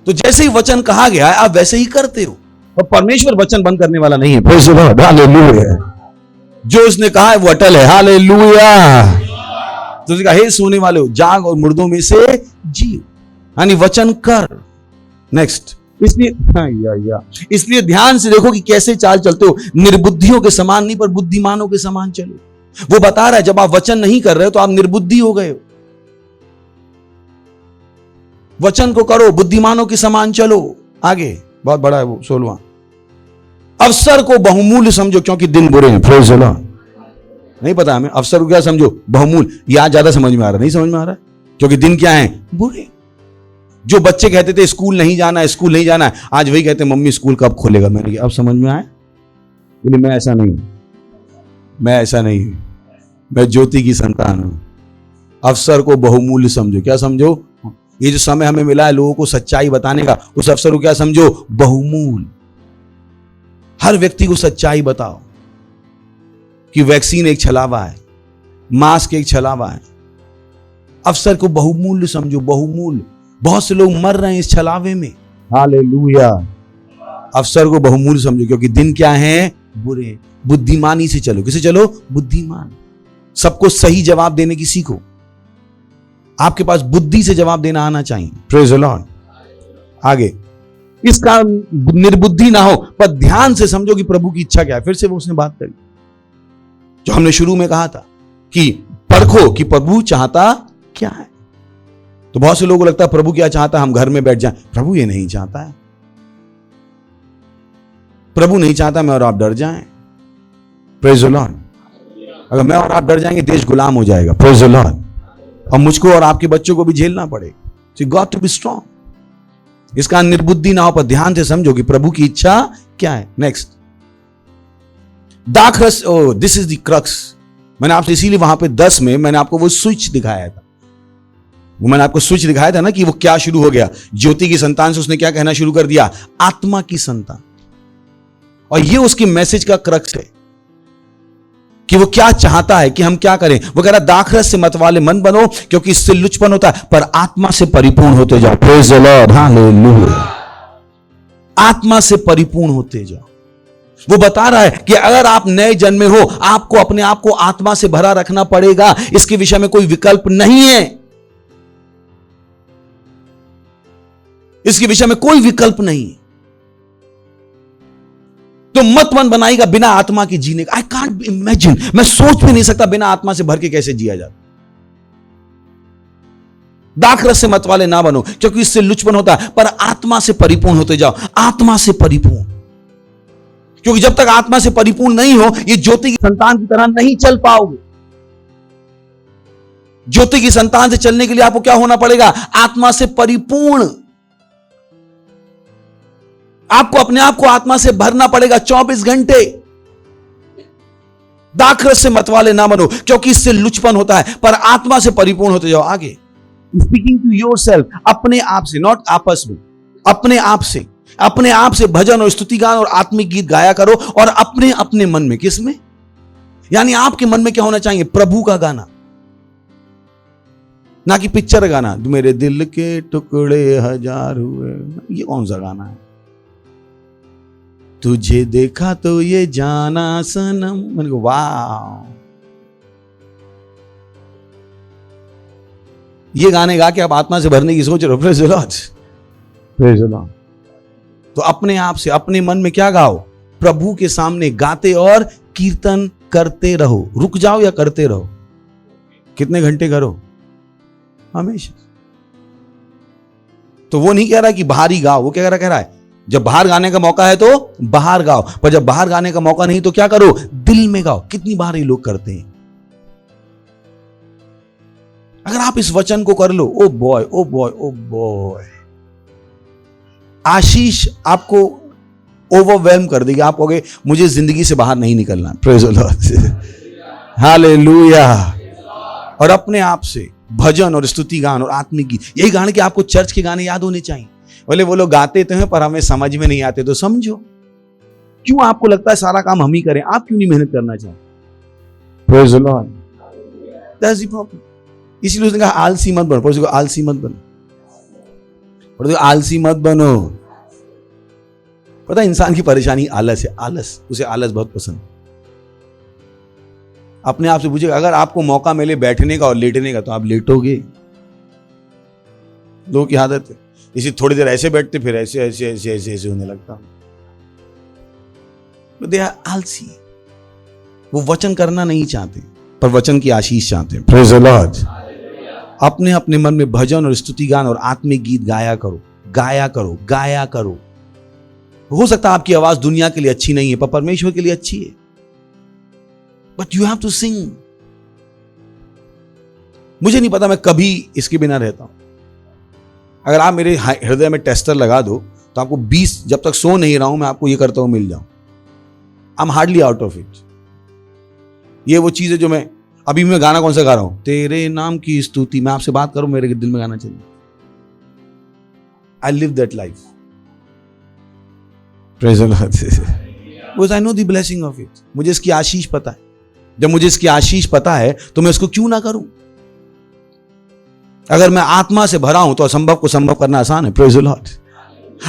तो जैसे ही वचन कहा गया है आप वैसे ही करते हो। और परमेश्वर वचन बंद करने वाला नहीं है। Praise the Lord. हालेलुया। जो उसने कहा है वो अटल है। हालेलुया। तो उसने कहा, हे सोने वाले हो जाग और मुर्दों में से जी, यानी वचन कर। नेक्स्ट। इसलिए ध्यान से देखो कि कैसे चाल चलते हो। निर्बुद्धियों के समान नहीं पर बुद्धिमानों के समान चलो। वो बता रहा है जब आप वचन नहीं कर रहे हो तो आप निर्बुद्धि हो गए हो। वचन को करो, बुद्धिमानों के समान चलो। आगे बहुत बड़ा है वो 16वां। अवसर को बहुमूल्य समझो क्योंकि दिन बुरे हैं। Praise the Lord. नहीं पता हमें अवसर को क्या समझो? बहुमूल्य। यह ज्यादा समझ में आ रहा, नहीं समझ में आ रहा है? क्योंकि दिन क्या है? बुरे। जो बच्चे कहते थे स्कूल नहीं जाना है, स्कूल नहीं जाना है, आज वही कहते मम्मी स्कूल कब खोलेगा। मैंने कहा अब समझ में आया? बोले मैं ऐसा नहीं हूं, मैं ज्योति की संतान हूं। अवसर को बहुमूल्य समझो। क्या समझो? ये जो समय हमें मिला है लोगों को सच्चाई बताने का, उस अवसर को क्या समझो? बहुमूल्य। हर व्यक्ति को सच्चाई बताओ कि वैक्सीन एक छलावा है, मास्क एक छलावा है। अवसर को बहुमूल्य समझो, बहुमूल्य। बहुत से लोग मर रहे हैं इस छलावे में। हालेलुया। अवसर को बहुमूल्य समझो क्योंकि दिन क्या है? बुरे। बुद्धिमानी से चलो। किसे चलो? बुद्धिमान। सबको सही जवाब देने की सीखो। आपके पास बुद्धि से जवाब देना आना चाहिए। Praise the Lord. आगे, इसका निर्बुद्धि ना हो पर ध्यान से समझो कि प्रभु की इच्छा क्या है। फिर से वो उसने बात करी जो हमने शुरू में कहा था कि परखो कि प्रभु चाहता क्या है। तो बहुत से लोगों को लगता है प्रभु क्या चाहता है, हम घर में बैठ जाएं। प्रभु ये नहीं चाहता है। प्रभु नहीं चाहता मैं और आप डर जाएं। Praise the Lord. अगर मैं और आप डर जाएंगे देश गुलाम हो जाएगा। Praise the Lord. और मुझको और आपके बच्चों को भी झेलना पड़ेगा। So you got to be strong. इसका निर्बुद्धि ना हो, पर ध्यान से समझो कि प्रभु की इच्छा क्या है। नेक्स्ट, दाखरस। ओ, दिस इज द क्रक्स। मैंने आपसे इसीलिए वहां पे 10 में मैंने आपको वो स्विच दिखाया था। वो मैंने आपको स्विच दिखाया था ना कि वो क्या शुरू हो गया। ज्योति की संतान से उसने क्या कहना शुरू कर दिया, आत्मा की संतान। और ये उसकी मैसेज का क्रक्स है कि वो क्या चाहता है कि हम क्या करें। वो कह रहा दाखरस से मत वाले मन बनो, क्योंकि इससे लुचपन होता है, पर आत्मा से परिपूर्ण होते जाओ। Praise the Lord, hallelujah. आत्मा से परिपूर्ण होते जाओ। वो बता रहा है कि अगर आप नए जन्मे हो, आपको अपने आप को आत्मा से भरा रखना पड़ेगा। इसके विषय में कोई विकल्प नहीं है। इसके विषय में कोई विकल्प नहीं है। तो मत मन बनाएगा बिना आत्मा के जीने का। आई कांट इमेजिन, मैं सोच भी नहीं सकता बिना आत्मा से भर के कैसे जिया जाता। दाखरस से मत वाले ना बनो, क्योंकि इससे लुचपन होता है, पर आत्मा से परिपूर्ण होते जाओ। आत्मा से परिपूर्ण, क्योंकि जब तक आत्मा से परिपूर्ण नहीं हो, ये ज्योति की संतान की तरह नहीं चल पाओगे। ज्योति की संतान से चलने के लिए आपको क्या होना पड़ेगा, आत्मा से परिपूर्ण। आपको अपने आप को आत्मा से भरना पड़ेगा 24 घंटे। दाखरस से मतवाले ना बनो, क्योंकि इससे लुचपन होता है, पर आत्मा से परिपूर्ण होते जाओ। आगे, स्पीकिंग टू योरसेल्फ, अपने आप से, नॉट आपस में, अपने आप से भजन और स्तुति गान और आत्मिक गीत गाया करो। और अपने अपने मन में, किसमें, यानी आपके मन में क्या होना चाहिए, प्रभु का गाना, ना कि पिक्चर गाना। मेरे दिल के टुकड़े हजार हुए, ये कौन सा गाना है। तुझे देखा तो ये जाना सनम, मैंने कहा वाह, ये गाने गा के आप आत्मा से भरने की सोच रहे हो। Praise the Lord, praise the Lord. तो अपने आप से, अपने मन में क्या गाओ, प्रभु के सामने गाते और कीर्तन करते रहो। रुक जाओ या करते रहो। कितने घंटे करो, हमेशा। तो वो नहीं कह रहा कि बाहर ही गाओ, वो क्या कह रहा है जब बाहर गाने का मौका है तो बाहर गाओ, पर जब बाहर गाने का मौका नहीं तो क्या करो, दिल में गाओ। कितनी बार ये लोग करते हैं। अगर आप इस वचन को कर लो, oh boy oh boy oh boy, आशीष आपको ओवरवेल्म कर देगी। आप कहोगे मुझे जिंदगी से बाहर नहीं निकलना। Praise the Lord, hallelujah. और अपने आप से भजन और स्तुति गान और आत्मिक गीत, यही गाने कि आपको चर्च के गाने याद होने चाहिए। बोले वो लोग गाते तो हैं पर हमें समझ में नहीं आते। तो समझो, क्यों आपको लगता है सारा काम हम ही करें, आप क्यों नहीं मेहनत करना चाहते। Praise the Lord, that's the problem. इसलिए उसने कहा आलसी मत बनो। उसको आलसी मत बनो, और आलसी मत बनो। पता है इंसान की परेशानी आलस है। आलस, उसे आलस बहुत पसंद। अपने आप से पूछिएगा, अगर आपको मौका मिले बैठने का और लेटने का तो आप लेटोगे। लोगों की आदत है, इसी थोड़ी देर ऐसे बैठते फिर ऐसे ऐसे ऐसे ऐसे ऐसे होने लगता। दे आर आलसी। वो वचन करना नहीं चाहते, पर वचन की आशीष चाहते हैं। Praise the Lord. अपने अपने मन में भजन और स्तुति गान और आत्मिक गीत गाया करो, गाया करो, गाया करो। हो सकता है आपकी आवाज दुनिया के लिए अच्छी नहीं है, पर परमेश्वर के लिए अच्छी है। But you have to sing. मुझे नहीं पता मैं कभी इसके बिना रहता हूं। अगर आप मेरे हृदय में टेस्टर लगा दो तो आपको 20, जब तक सो नहीं रहा हूं मैं आपको ये करता हूं मिल जाऊं। I am hardly out of it. ये वो चीज है जो मैं अभी मैं गाना कौन सा गा रहा हूं, तेरे नाम की स्तुति। मैं आपसे बात करूं, मेरे दिल में गाना चाहिए। I live that life. Praise the Lord, because I know the blessing of it. मुझे इसकी आशीष पता है। जब मुझे इसकी आशीष पता है तो मैं इसको क्यों ना करूं। अगर मैं आत्मा से भरा हूं तो असंभव को संभव करना आसान है। Praise the Lord.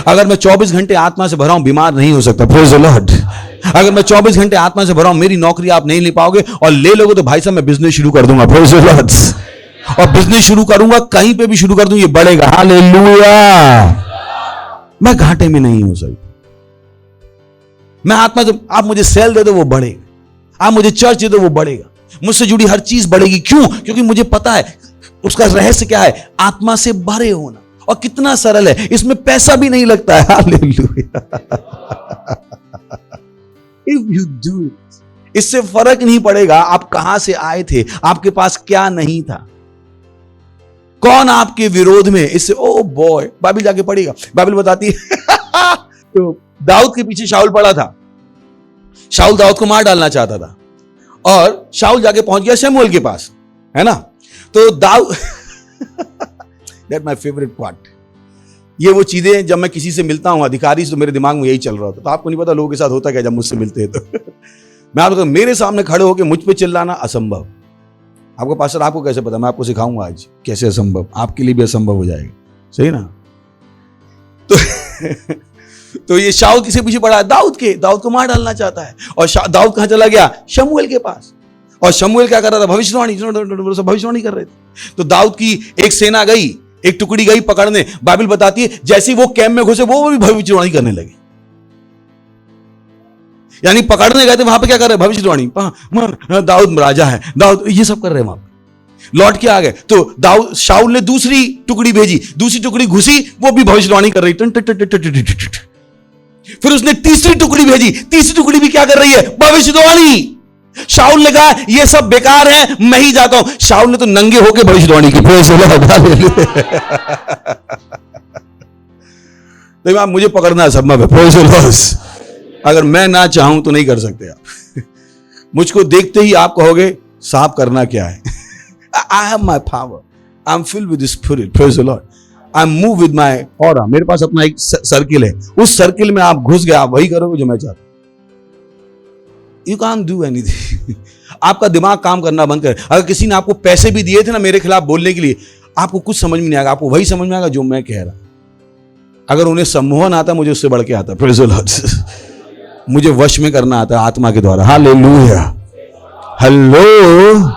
अगर मैं 24 घंटे आत्मा से भरा हूं, बीमार नहीं हो सकता। Praise the Lord. अगर मैं 24 घंटे आत्मा से भरा हूं, मेरी नौकरी आप नहीं ले पाओगे, और ले लोगे तो भाई साहब मैं बिजनेस शुरू कर दूंगा। Praise the Lord. और बिजनेस शुरू करूंगा, कहीं पे भी शुरू कर दूं, ये बढ़ेगा। हालेलुया। मैं घाटे में नहीं हो सकता। मैं आत्मा से, आप मुझे सेल दे दो वो बढ़ेगा, आप मुझे चर्च दे दो वो बढ़ेगा, मुझसे जुड़ी हर चीज बढ़ेगी। क्यों? क्योंकि मुझे पता है उसका रहस्य क्या है? आत्मा से भरे होना। और कितना सरल है, इसमें पैसा भी नहीं लगता है। Hallelujah. If you do it, इससे फर्क नहीं पड़ेगा आप कहां से आए थे, आपके पास क्या नहीं था, कौन आपके विरोध में। इससे ओ बॉय, बाइबल जाके पढ़ेगा, बाइबल बताती है तो दाऊद के पीछे शाऊल पड़ा था। शाऊल दाऊद को मार डालना चाहता था और शाऊल जाके पहुंच गया शमूएल के पास, है ना। तो दाऊद दैट माय फेवरेट पार्ट। ये वो चीजें जब मैं किसी से मिलता हूं अधिकारी से, तो मेरे दिमाग में यही चल रहा होता। तो आपको नहीं पता लोगों के साथ होता क्या जब मुझसे मिलते हैं तो मैं आपको, मेरे सामने खड़े होकर मुझ पे चिल्लाना असंभव। आपको पास्टर आपको कैसे पता? मैं आपको सिखाऊंगा आज कैसे असंभव आपके लिए भी असंभव हो जाएगा, सही ना। तो ये शाऊल किसे पीछे पड़ा है? दाऊद के। दाऊद को मार डालना चाहता है। और दाऊद कहां चला गया? शमूएल के पास। और शमूएल क्या कर रहा था? भविष्यवाणी कर रहे थे। तो दाऊद की एक सेना गई, एक टुकड़ी गई पकड़ने। बाइबल बताती है जैसे ही वो कैंप में घुसे वो भी भविष्यवाणी करने लगे। यानी पकड़ने गए थे, वहां पे क्या कर रहे हैं? भविष्यवाणी। दाऊद राजा है, दाऊद ये सब कर रहे हैं वहां पे। लौट के आ गए तो दाऊद, शाऊल ने दूसरी टुकड़ी भेजी, दूसरी टुकड़ी घुसी, वो भी भविष्यवाणी कर रही। फिर उसने तीसरी टुकड़ी भेजी, तीसरी टुकड़ी भी क्या कर रही है? भविष्यवाणी। शाऊल ने कहा ये सब बेकार है, मैं ही जाता हूं। शाऊल ने तो नंगे होकर भविष्यवाणी की। तो आप मुझे पकड़ना असंभव है। Praise the Lord. अगर मैं ना चाहूं तो नहीं कर सकते आप। मुझको देखते ही आप कहोगे साफ करना क्या है। I have my power. I'm filled with the Spirit. Praise the Lord. I move with my aura. मेरे पास अपना एक सर्किल है, उस सर्किल में आप घुस गए, आप वही करोगे जो मैं चाहता हूं। You can't do anything. आपका दिमाग काम करना बंद करे। अगर किसी ने आपको पैसे भी दिए थे ना मेरे खिलाफ बोलने के लिए, आपको कुछ समझ में नहीं आएगा, आपको वही समझ में आएगा जो मैं कह रहा। अगर उन्हें सम्मोहन आता, मुझे उससे बढ़ के आता। Praise the Lord. मुझे वश में करना आता है आत्मा के द्वारा। हालेलुया। हेलो,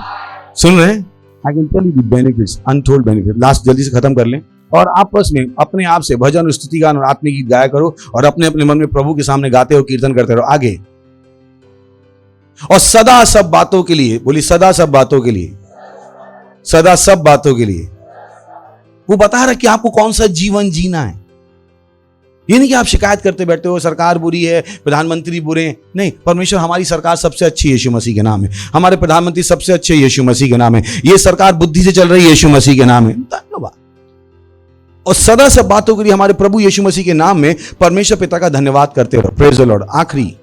सुन रहे हैं? I can tell you the benefits, untold benefits. Last जल्दी से खत्म कर लें। और आपस में अपने आप से भजन और स्तुति गान और आत्मिक गीत गाया करो और अपने अपने मन में प्रभु के सामने गाते हो, कीर्तन करते रहो आगे। और सदा सब बातों के लिए, बोली सदा सब बातों के लिए, सदा सब बातों के लिए। वो बता रहा कि आपको कौन सा जीवन जीना है। ये नहीं कि आप शिकायत करते बैठते हो सरकार बुरी है, प्रधानमंत्री बुरे हैं। नहीं, परमेश्वर, हमारी सरकार सबसे अच्छी यीशु मसीह के नाम है। हमारे प्रधानमंत्री सबसे अच्छे यीशु मसीह के नाम है। ये सरकार बुद्धि से चल रही है, यीशु मसीह के नाम है। धन्यवाद। और सदा सब बातों के लिए हमारे प्रभु यीशु मसीह के नाम में परमेश्वर पिता का धन्यवाद करते रहो। Praise the Lord. आखिरी,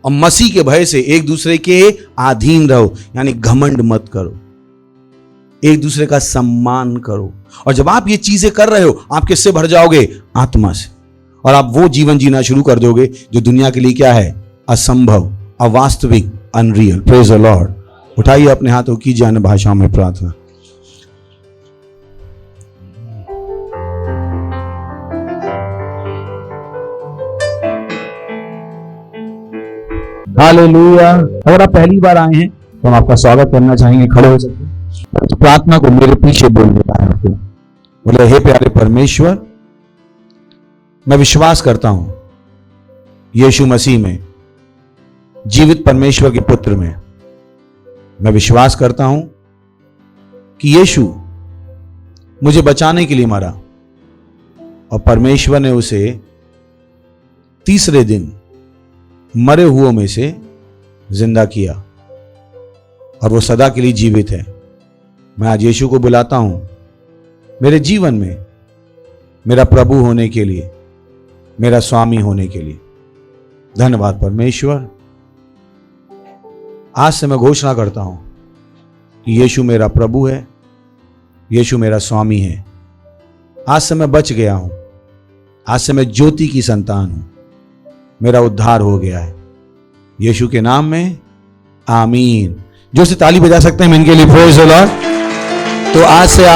और मसीह के भय से एक दूसरे के अधीन रहो, यानी घमंड मत करो, एक दूसरे का सम्मान करो। और जब आप ये चीजें कर रहे हो, आप किससे भर जाओगे? आत्मा से। और आप वो जीवन जीना शुरू कर दोगे जो दुनिया के लिए क्या है? असंभव, अवास्तविक, अनरियल। Praise the Lord. उठाइए अपने हाथों, कीजिए अन्य भाषाओं में प्रार्थना। हालेलुया। अगर आप पहली बार आए हैं तो हम आपका स्वागत करना चाहेंगे, खड़े हो सकते हैं। प्रार्थना को मेरे पीछे बोल देता है आपको। बोले, हे प्यारे परमेश्वर, मैं विश्वास करता हूं यीशु मसीह में, जीवित परमेश्वर के पुत्र में। मैं विश्वास करता हूं कि यीशु मुझे बचाने के लिए मरा और परमेश्वर ने उसे तीसरे दिन मरे हुओं में से जिंदा किया और वो सदा के लिए जीवित है। मैं आज यीशु को बुलाता हूं मेरे जीवन में मेरा प्रभु होने के लिए, मेरा स्वामी होने के लिए। धन्यवाद परमेश्वर। आज से मैं घोषणा करता हूं कि यीशु मेरा प्रभु है, यीशु मेरा स्वामी है। आज से मैं बच गया हूं, आज से मैं ज्योति की संतान हूं, मेरा उद्धार हो गया है यीशु के नाम में। आमीन। जो से ताली बजा सकते हैं इनके लिए, प्रेज़ द लॉर्ड। तो आज से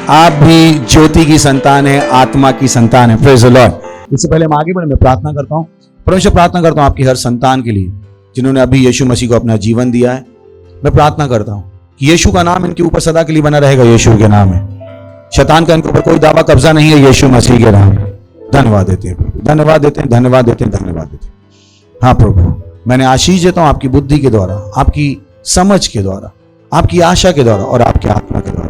आप भी ज्योति की संतान है, आत्मा की संतान है। Praise the Lord. इससे पहले हम आगे बढ़े, मैं प्रार्थना करता हूं। परमेश्वर, प्रार्थना करता हूं आपकी हर संतान के लिए जिन्होंने अभी यीशु मसीह को अपना जीवन दिया है। मैं प्रार्थना करता हूं कि यीशु का नाम इनके ऊपर सदा के लिए बना रहेगा। यीशु के नाम है, शैतान का इनके ऊपर कोई दावा कब्जा नहीं है। यीशु मसीह के नाम में धन्यवाद देते हैं प्रभु, धन्यवाद देते हैं, धन्यवाद देते हैं, धन्यवाद देते हैं। हाँ प्रभु, मैंने आशीष देता हूं आपकी बुद्धि के द्वारा, आपकी समझ के द्वारा, आपकी आशा के द्वारा और आपके आत्मा के द्वारा,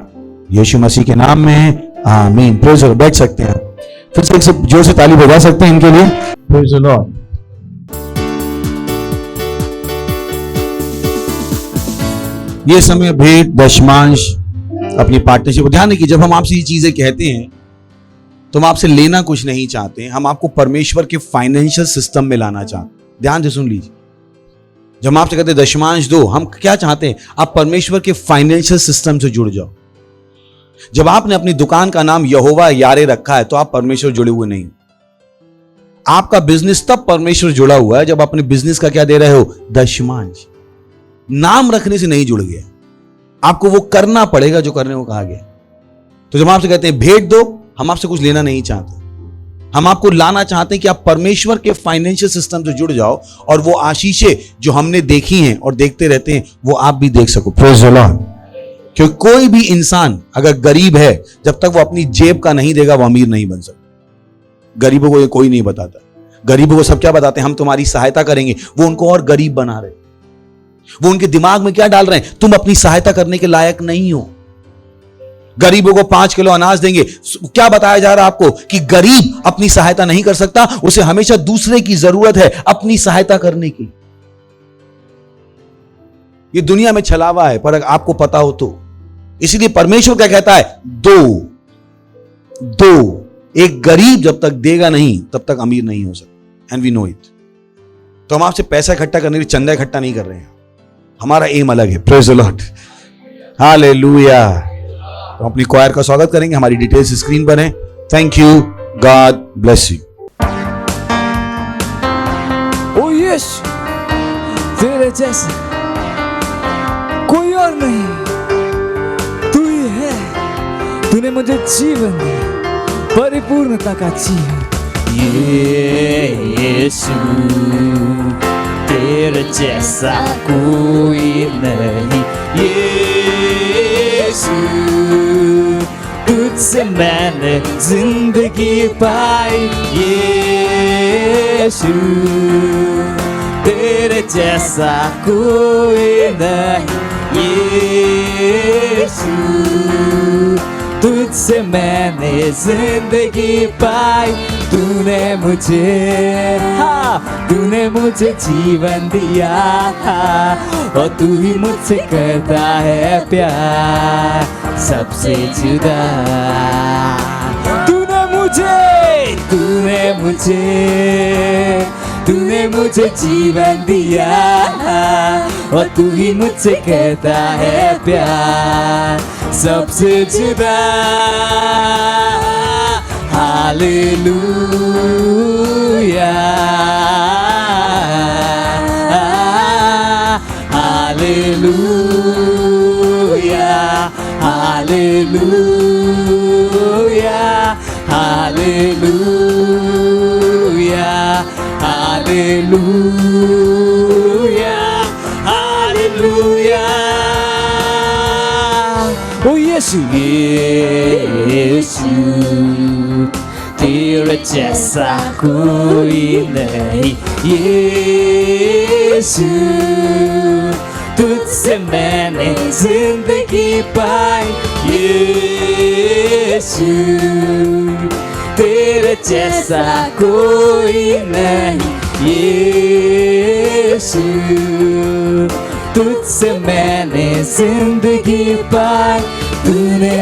यीशु मसीह के नाम में आमीन। Praise the Lord. बैठ सकते हैं, फिर से एक से जोर से ताली बजा सकते हैं इनके लिए। Praise the Lord. ये समय भेंट, दशमांश, अपनी पार्टनरशिप, ध्यान रखिए जब हम आपसे ये चीजें कहते हैं तो हम आपसे लेना कुछ नहीं चाहते हैं, हम आपको परमेश्वर के फाइनेंशियल सिस्टम में लाना चाहते हैं। ध्यान से सुन लीजिए, जब हम आपसे कहते हैं दशमांश दो, हम क्या चाहते हैं? आप परमेश्वर के फाइनेंशियल सिस्टम से जुड़ जाओ। जब आपने अपनी दुकान का नाम यहोवा यारे रखा है तो आप परमेश्वर जुड़े हुए नहीं। आपका बिजनेस तब परमेश्वर जुड़ा हुआ है जब अपने बिजनेस का क्या दे रहे हो? दशमांश। नाम रखने से नहीं जुड़ गया, आपको वो करना पड़ेगा जो करने को कहा गया। तो जब आपसे कहते हैं भेंट दो, हम आपसे कुछ लेना नहीं चाहते, हम आपको लाना चाहते हैं कि आप परमेश्वर के फाइनेंशियल सिस्टम से जुड़ जाओ और वो आशीषें जो हमने देखी हैं और देखते रहते हैं वो आप भी देख सको। Praise the Lord. क्योंकि कोई भी इंसान अगर गरीब है, जब तक वो अपनी जेब का नहीं देगा वो अमीर नहीं बन सकता। गरीबों को ये कोई नहीं बताता। गरीबों को सब क्या बताते हैं? हम तुम्हारी सहायता करेंगे। वो उनको और गरीब बना रहे। वो उनके दिमाग में क्या डाल रहे हैं? तुम अपनी सहायता करने के लायक नहीं हो। गरीबों को 5 किलो अनाज देंगे, क्या बताया जा रहा है आपको? कि गरीब अपनी सहायता नहीं कर सकता, उसे हमेशा दूसरे की जरूरत है अपनी सहायता करने की। ये दुनिया में छलावा है, पर अगर आपको पता हो तो। इसीलिए परमेश्वर क्या कहता है? दो। एक गरीब जब तक देगा नहीं तब तक अमीर नहीं हो सकता। And we know it. तो हम आपसे पैसा इकट्ठा करने के लिए चंदा इकट्ठा नहीं कर रहे हैं, हमारा एम अलग है। Praise the Lord, hallelujah. तो अपनी क्वायर का स्वागत करेंगे। हमारी डिटेल्स स्क्रीन पर हैं। Thank you, God bless you. O yes, तेरे जैसा कोई और नहीं, तू ही है। तूने मुझे जीवन दिया, परिपूर्णता का जीवन। यीशु, तेरे जैसा कोई नहीं। यीशु, तुझसे मैंने जिंदगी पाई। यीशु, तेरे जैसा कोई नहीं। यीशु, तुझसे मैंने जिंदगी पाई। तूने मुझे जीवन दिया, और तू ही मुझसे करता है प्यार सबसे जुदा। तूने मुझे जीवन दिया, और तू ही मुझसे करता है प्यार सबसे जुदा। Hallelujah, hallelujah, hallelujah, hallelujah, hallelujah, hallelujah. ओ यीशु, यीशु, तेरे जैसा कोई नहीं। यीशु, तुझसे मैंने जिंदगी पाई। यीशु, तेरे जैसा कोई नहीं। यीशु, तुझसे मैंने जिंदगी पाई। तूने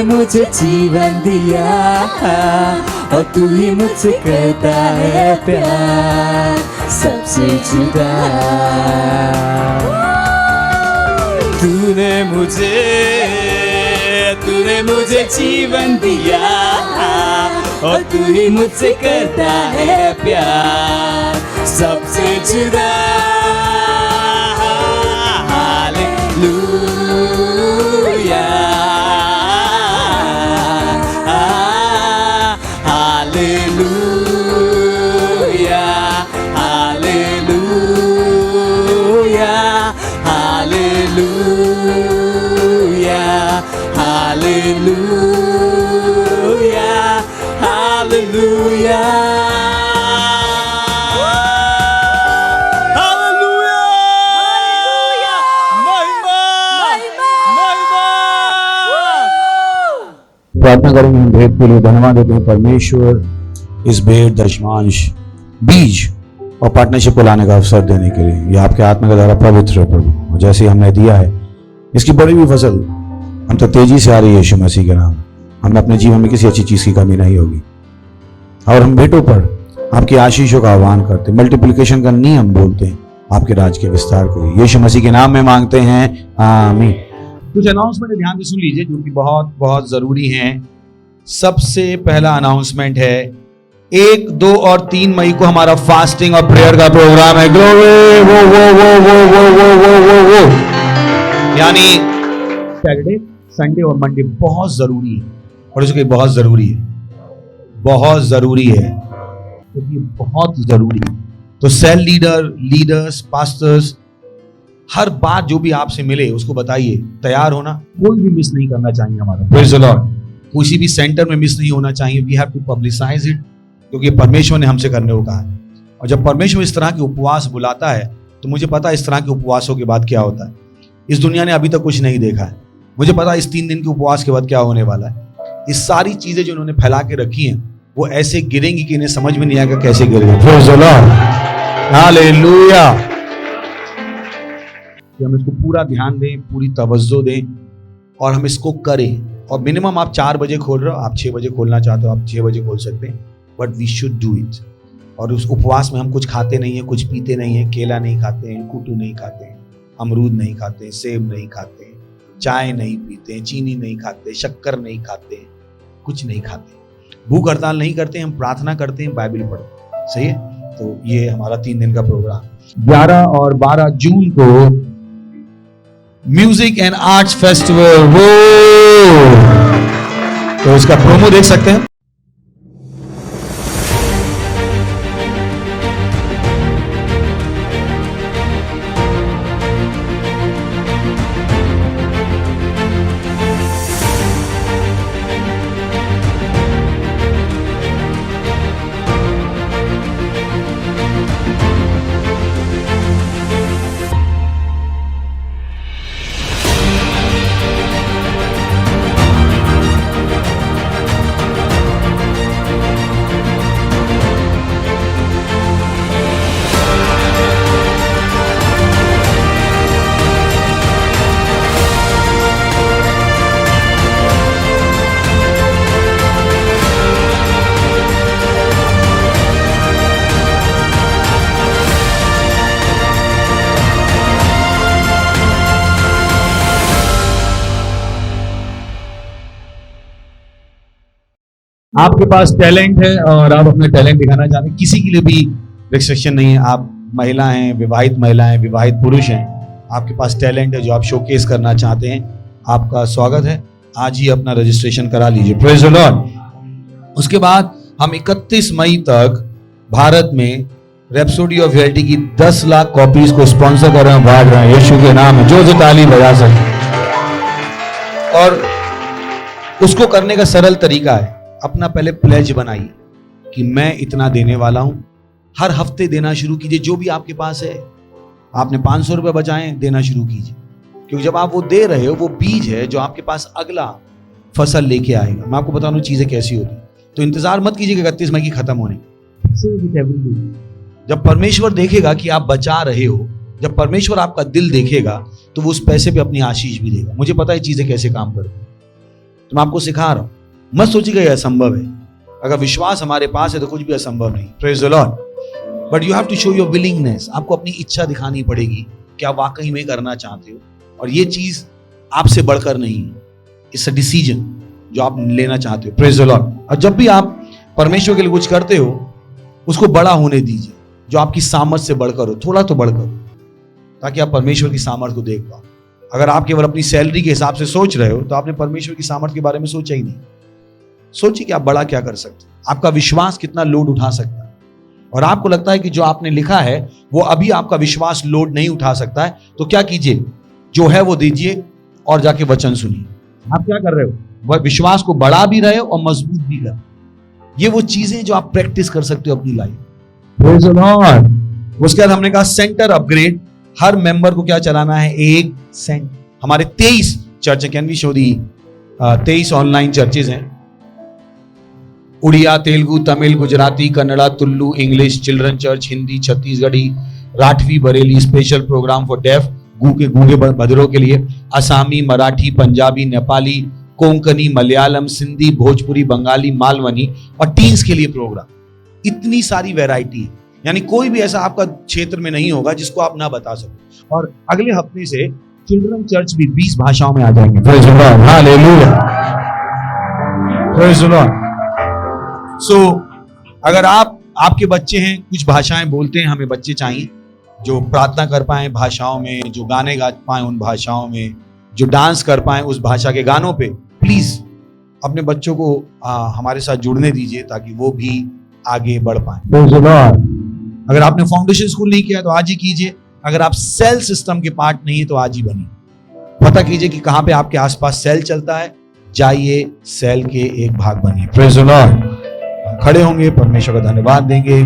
मुझे जीवन दिया, और तू ही मुझसे करता है प्यार सबसे जुदा। तूने मुझे जीवन दिया, और तू ही मुझसे करता है प्यार सबसे जुदा। Hallelujah, hallelujah, hallelujah, hallelujah, hallelujah, hallelujah. प्रार्थना करेंगे हम भेद के लिए। धन्यवाद देते हैं परमेश्वर इस भेद दशमांश बीज और पार्टनरशिप को लाने का अवसर देने के लिए। ये आपके आत्मा के द्वारा पवित्र है प्रभु, और जैसे हमने दिया है इसकी बड़ी हुई फसल हम तो तेजी से आ रही है यीशु मसीह के नाम। हमें अपने जीवन में किसी अच्छी चीज की कमी नहीं होगी, और हम बेटों पर आपकी आशीषों का आह्वान करते, मल्टीप्लिकेशन का नियम बोलते हैं आपके राज्य के विस्तार के लिए। यीशु मसीह के नाम में मांगते हैं, आमीन। कुछ अनाउंसमेंट ध्यान से सुन लीजिए जो कि बहुत बहुत जरूरी हैं। सबसे पहला अनाउंसमेंट है 1, 2 और 3 मई को हमारा फास्टिंग और प्रेयर का प्रोग्राम है। ग्लोरी वो यानी सैटरडे, संडे और मंडे बहुत जरूरी है, और इसके बहुत जरूरी है, बहुत जरूरी है, क्योंकि बहुत जरूरी है। तो सेल लीडर, लीडर्स, पास्टर्स, हर बात जो भी आपसे मिले उसको बताइए। तैयार होना, कोई भी मिस नहीं करना चाहिए हमारा। Praise the Lord. किसी भी सेंटर में मिस नहीं होना चाहिए। We have to publicise it, क्योंकि परमेश्वर ने हमसे करने को कहा है। और जब परमेश्वर इस तरह के उपवास बुलाता है तो मुझे पता है इस तरह के उपवासों के बाद क्या होता है। इस दुनिया ने अभी तक कुछ नहीं देखा है। मुझे पता है इस 3 दिन के उपवास के बाद क्या होने वाला है। इस सारी चीजें जो उन्होंने फैला के रखी हैं वो ऐसे गिरेंगी कि इन्हें समझ में नहीं आएगा कैसे गिर गए। Praise the Lord, hallelujah. हम इसको पूरा ध्यान दें, पूरी तवज्जो दें, और हम इसको करें। और मिनिमम आप 4 बजे खोल रहे हो, आप 6 बजे खोलना चाहते हो, आप 6 बजे खोल सकते हैं, but we should do it. और उस उपवास में हम कुछ खाते नहीं है, कुछ पीते नहीं है, केला नहीं खाते हैं, कुटू नहीं खाते हैं, अमरूद नहीं खाते हैं, सेब नहीं खाते हैं, चाय नहीं पीते हैं, चीनी नहीं खाते, शक्कर नहीं खाते, कुछ नहीं खाते, भूख हड़ताल नहीं करते, हम प्रार्थना करते हैं, बाइबल पढ़ते हैं। सही है। तो ये हमारा 3 दिन का प्रोग्राम। 11 और 12 जून को म्यूजिक एंड आर्ट्स फेस्टिवल, वो तो इसका प्रोमो देख सकते हैं। आपके पास टैलेंट है और आप अपना टैलेंट दिखाना चाहते हैं, किसी के लिए भी रिस्ट्रिक्शन नहीं है। आप महिला हैं, विवाहित पुरुष हैं, आपके पास टैलेंट है जो आप शोकेस करना चाहते हैं, आपका स्वागत है। आज ही अपना रजिस्ट्रेशन करा लीजिए। Praise the Lord. उसके बाद हम 31 मई तक भारत में रैप्सोडी ऑफ रियलिटी की 10 लाख कॉपीज को स्पॉन्सर कर रहे हैं, बांट रहे हैं। यीशु के नाम में जो ताली बजा सकते। और उसको करने का सरल तरीका है, अपना पहले प्लेज बनाइए कि मैं इतना देने वाला हूं। हर हफ्ते देना शुरू कीजिए। जो भी आपके पास है, आपने 500 रुपए बचाए, देना शुरू कीजिए, क्योंकि जब आप वो दे रहे हो वो बीज है जो आपके पास अगला फसल लेके आएगा। मैं आपको बता दूं चीजें कैसी होती। तो इंतजार मत कीजिए 31 मई की खत्म होने। जब परमेश्वर देखेगा कि आप बचा रहे हो, जब परमेश्वर आपका दिल देखेगा, तो वो उस पैसे पे अपनी आशीष भी देगा। मुझे पता है चीजें कैसे काम करती, तो मैं आपको सिखा रहा हूं। मत सोचिएगा यह असंभव है। अगर विश्वास हमारे पास है तो कुछ भी असंभव नहीं। Praise the Lord. But you have to show your willingness. आपको अपनी इच्छा दिखानी पड़ेगी कि आप वाकई में करना चाहते हो, और ये चीज आपसे बढ़कर नहीं है। इट्स अ डिसीजन जो आप लेना चाहते हो। Praise the Lord. और जब भी आप परमेश्वर के लिए कुछ करते हो, उसको बड़ा होने दीजिए, जो आपकी सामर्थ से बढ़कर हो, थोड़ा तो बढ़कर, ताकि आप परमेश्वर की सामर्थ को देख पाओ। अगर आप केवल अपनी सैलरी के हिसाब से सोच रहे हो तो आपने परमेश्वर की सामर्थ के बारे में सोचा ही नहीं। सोचिए कि आप बड़ा क्या कर सकते हैं, आपका विश्वास कितना लोड उठा सकता है। और आपको लगता है कि जो आपने लिखा है वो अभी आपका विश्वास लोड नहीं उठा सकता है, तो क्या कीजिए, जो है वो दीजिए और जाके वचन सुनिए। आप क्या कर रहे हो, वह विश्वास को बढ़ा भी रहे हो और मजबूत भी कर। ये वो चीजें जो आप प्रैक्टिस कर सकते हो अपनी लाइफ। Praise the Lord. उसके बाद हमने कहा सेंटर अपग्रेड। हर मेंबर को क्या चलाना है, 1 सेंट। हमारे 23 church, can we show the 23 online churches हैं। Odia, Telugu, Tamil, Gujarati, Kannada, Tulu, English, children church, Hindi, Chhattisgarhi, Rathwi, Bareli, special programme for deaf, गूंगे बधिरों के लिए, असामी, मराठी, पंजाबी, नेपाली, कोंकणी, मलयालम, सिंधी, भोजपुरी, बंगाली, मालवनी और टीन्स के लिए प्रोग्राम। इतनी सारी वैरायटी है, यानी कोई भी ऐसा आपका क्षेत्र में नहीं होगा जिसको आप ना बता सको। और अगले हफ्ते से चिल्ड्रन चर्च भी 20 भाषाओं में आ जाएंगे। Praise the Lord, hallelujah, praise the Lord. So अगर आपके बच्चे हैं, कुछ भाषाएं बोलते हैं, हमें बच्चे चाहिए जो प्रार्थना कर पाए भाषाओं में, जो गाने गा पाए उन भाषाओं में, जो डांस कर पाए उस भाषा के गानों पे। प्लीज अपने बच्चों को हमारे साथ जुड़ने दीजिए ताकि वो भी आगे बढ़ पाए। अगर आपने फाउंडेशन स्कूल नहीं किया तो आज ही कीजिए। अगर आप सेल सिस्टम के पार्ट नहीं है तो आज ही बनिए। पता कीजिए कि कहां पे आपके आसपास सेल चलता है, जाइए सेल के एक भाग बनिए। Praise the Lord. खड़े होंगे, परमेश्वर का धन्यवाद देंगे।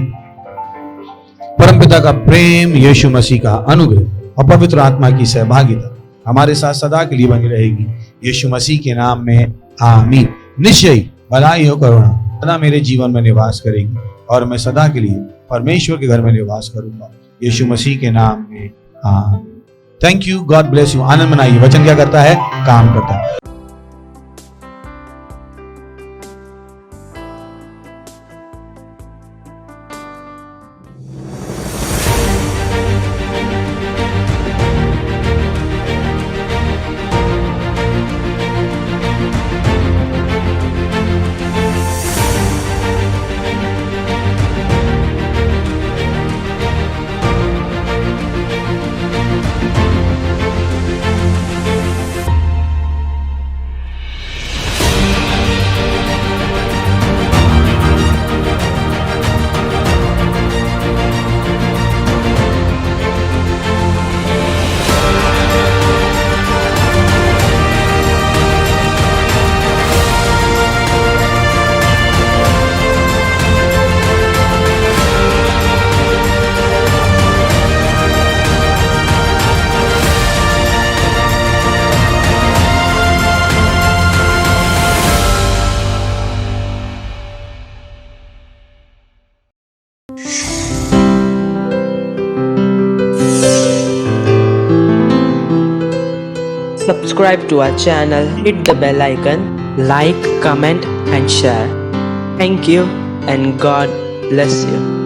परमपिता का प्रेम, यीशु मसीह का अनुग्रह और पवित्र आत्मा की सहभागिता हमारे साथ सदा के लिए बनी रहेगी। यीशु मसीह के नाम में आमीन। निश्चय भलाई और करुणा सदा मेरे जीवन में निवास करेगी और मैं सदा के लिए परमेश्वर के घर में निवास करूंगा। यीशु मसीह के नाम में amen. Thank you, God bless you. आनंद मनाइए। वचन क्या करता है? काम करता है। Subscribe to our channel, hit the bell icon, like, comment and share. Thank you and God bless you.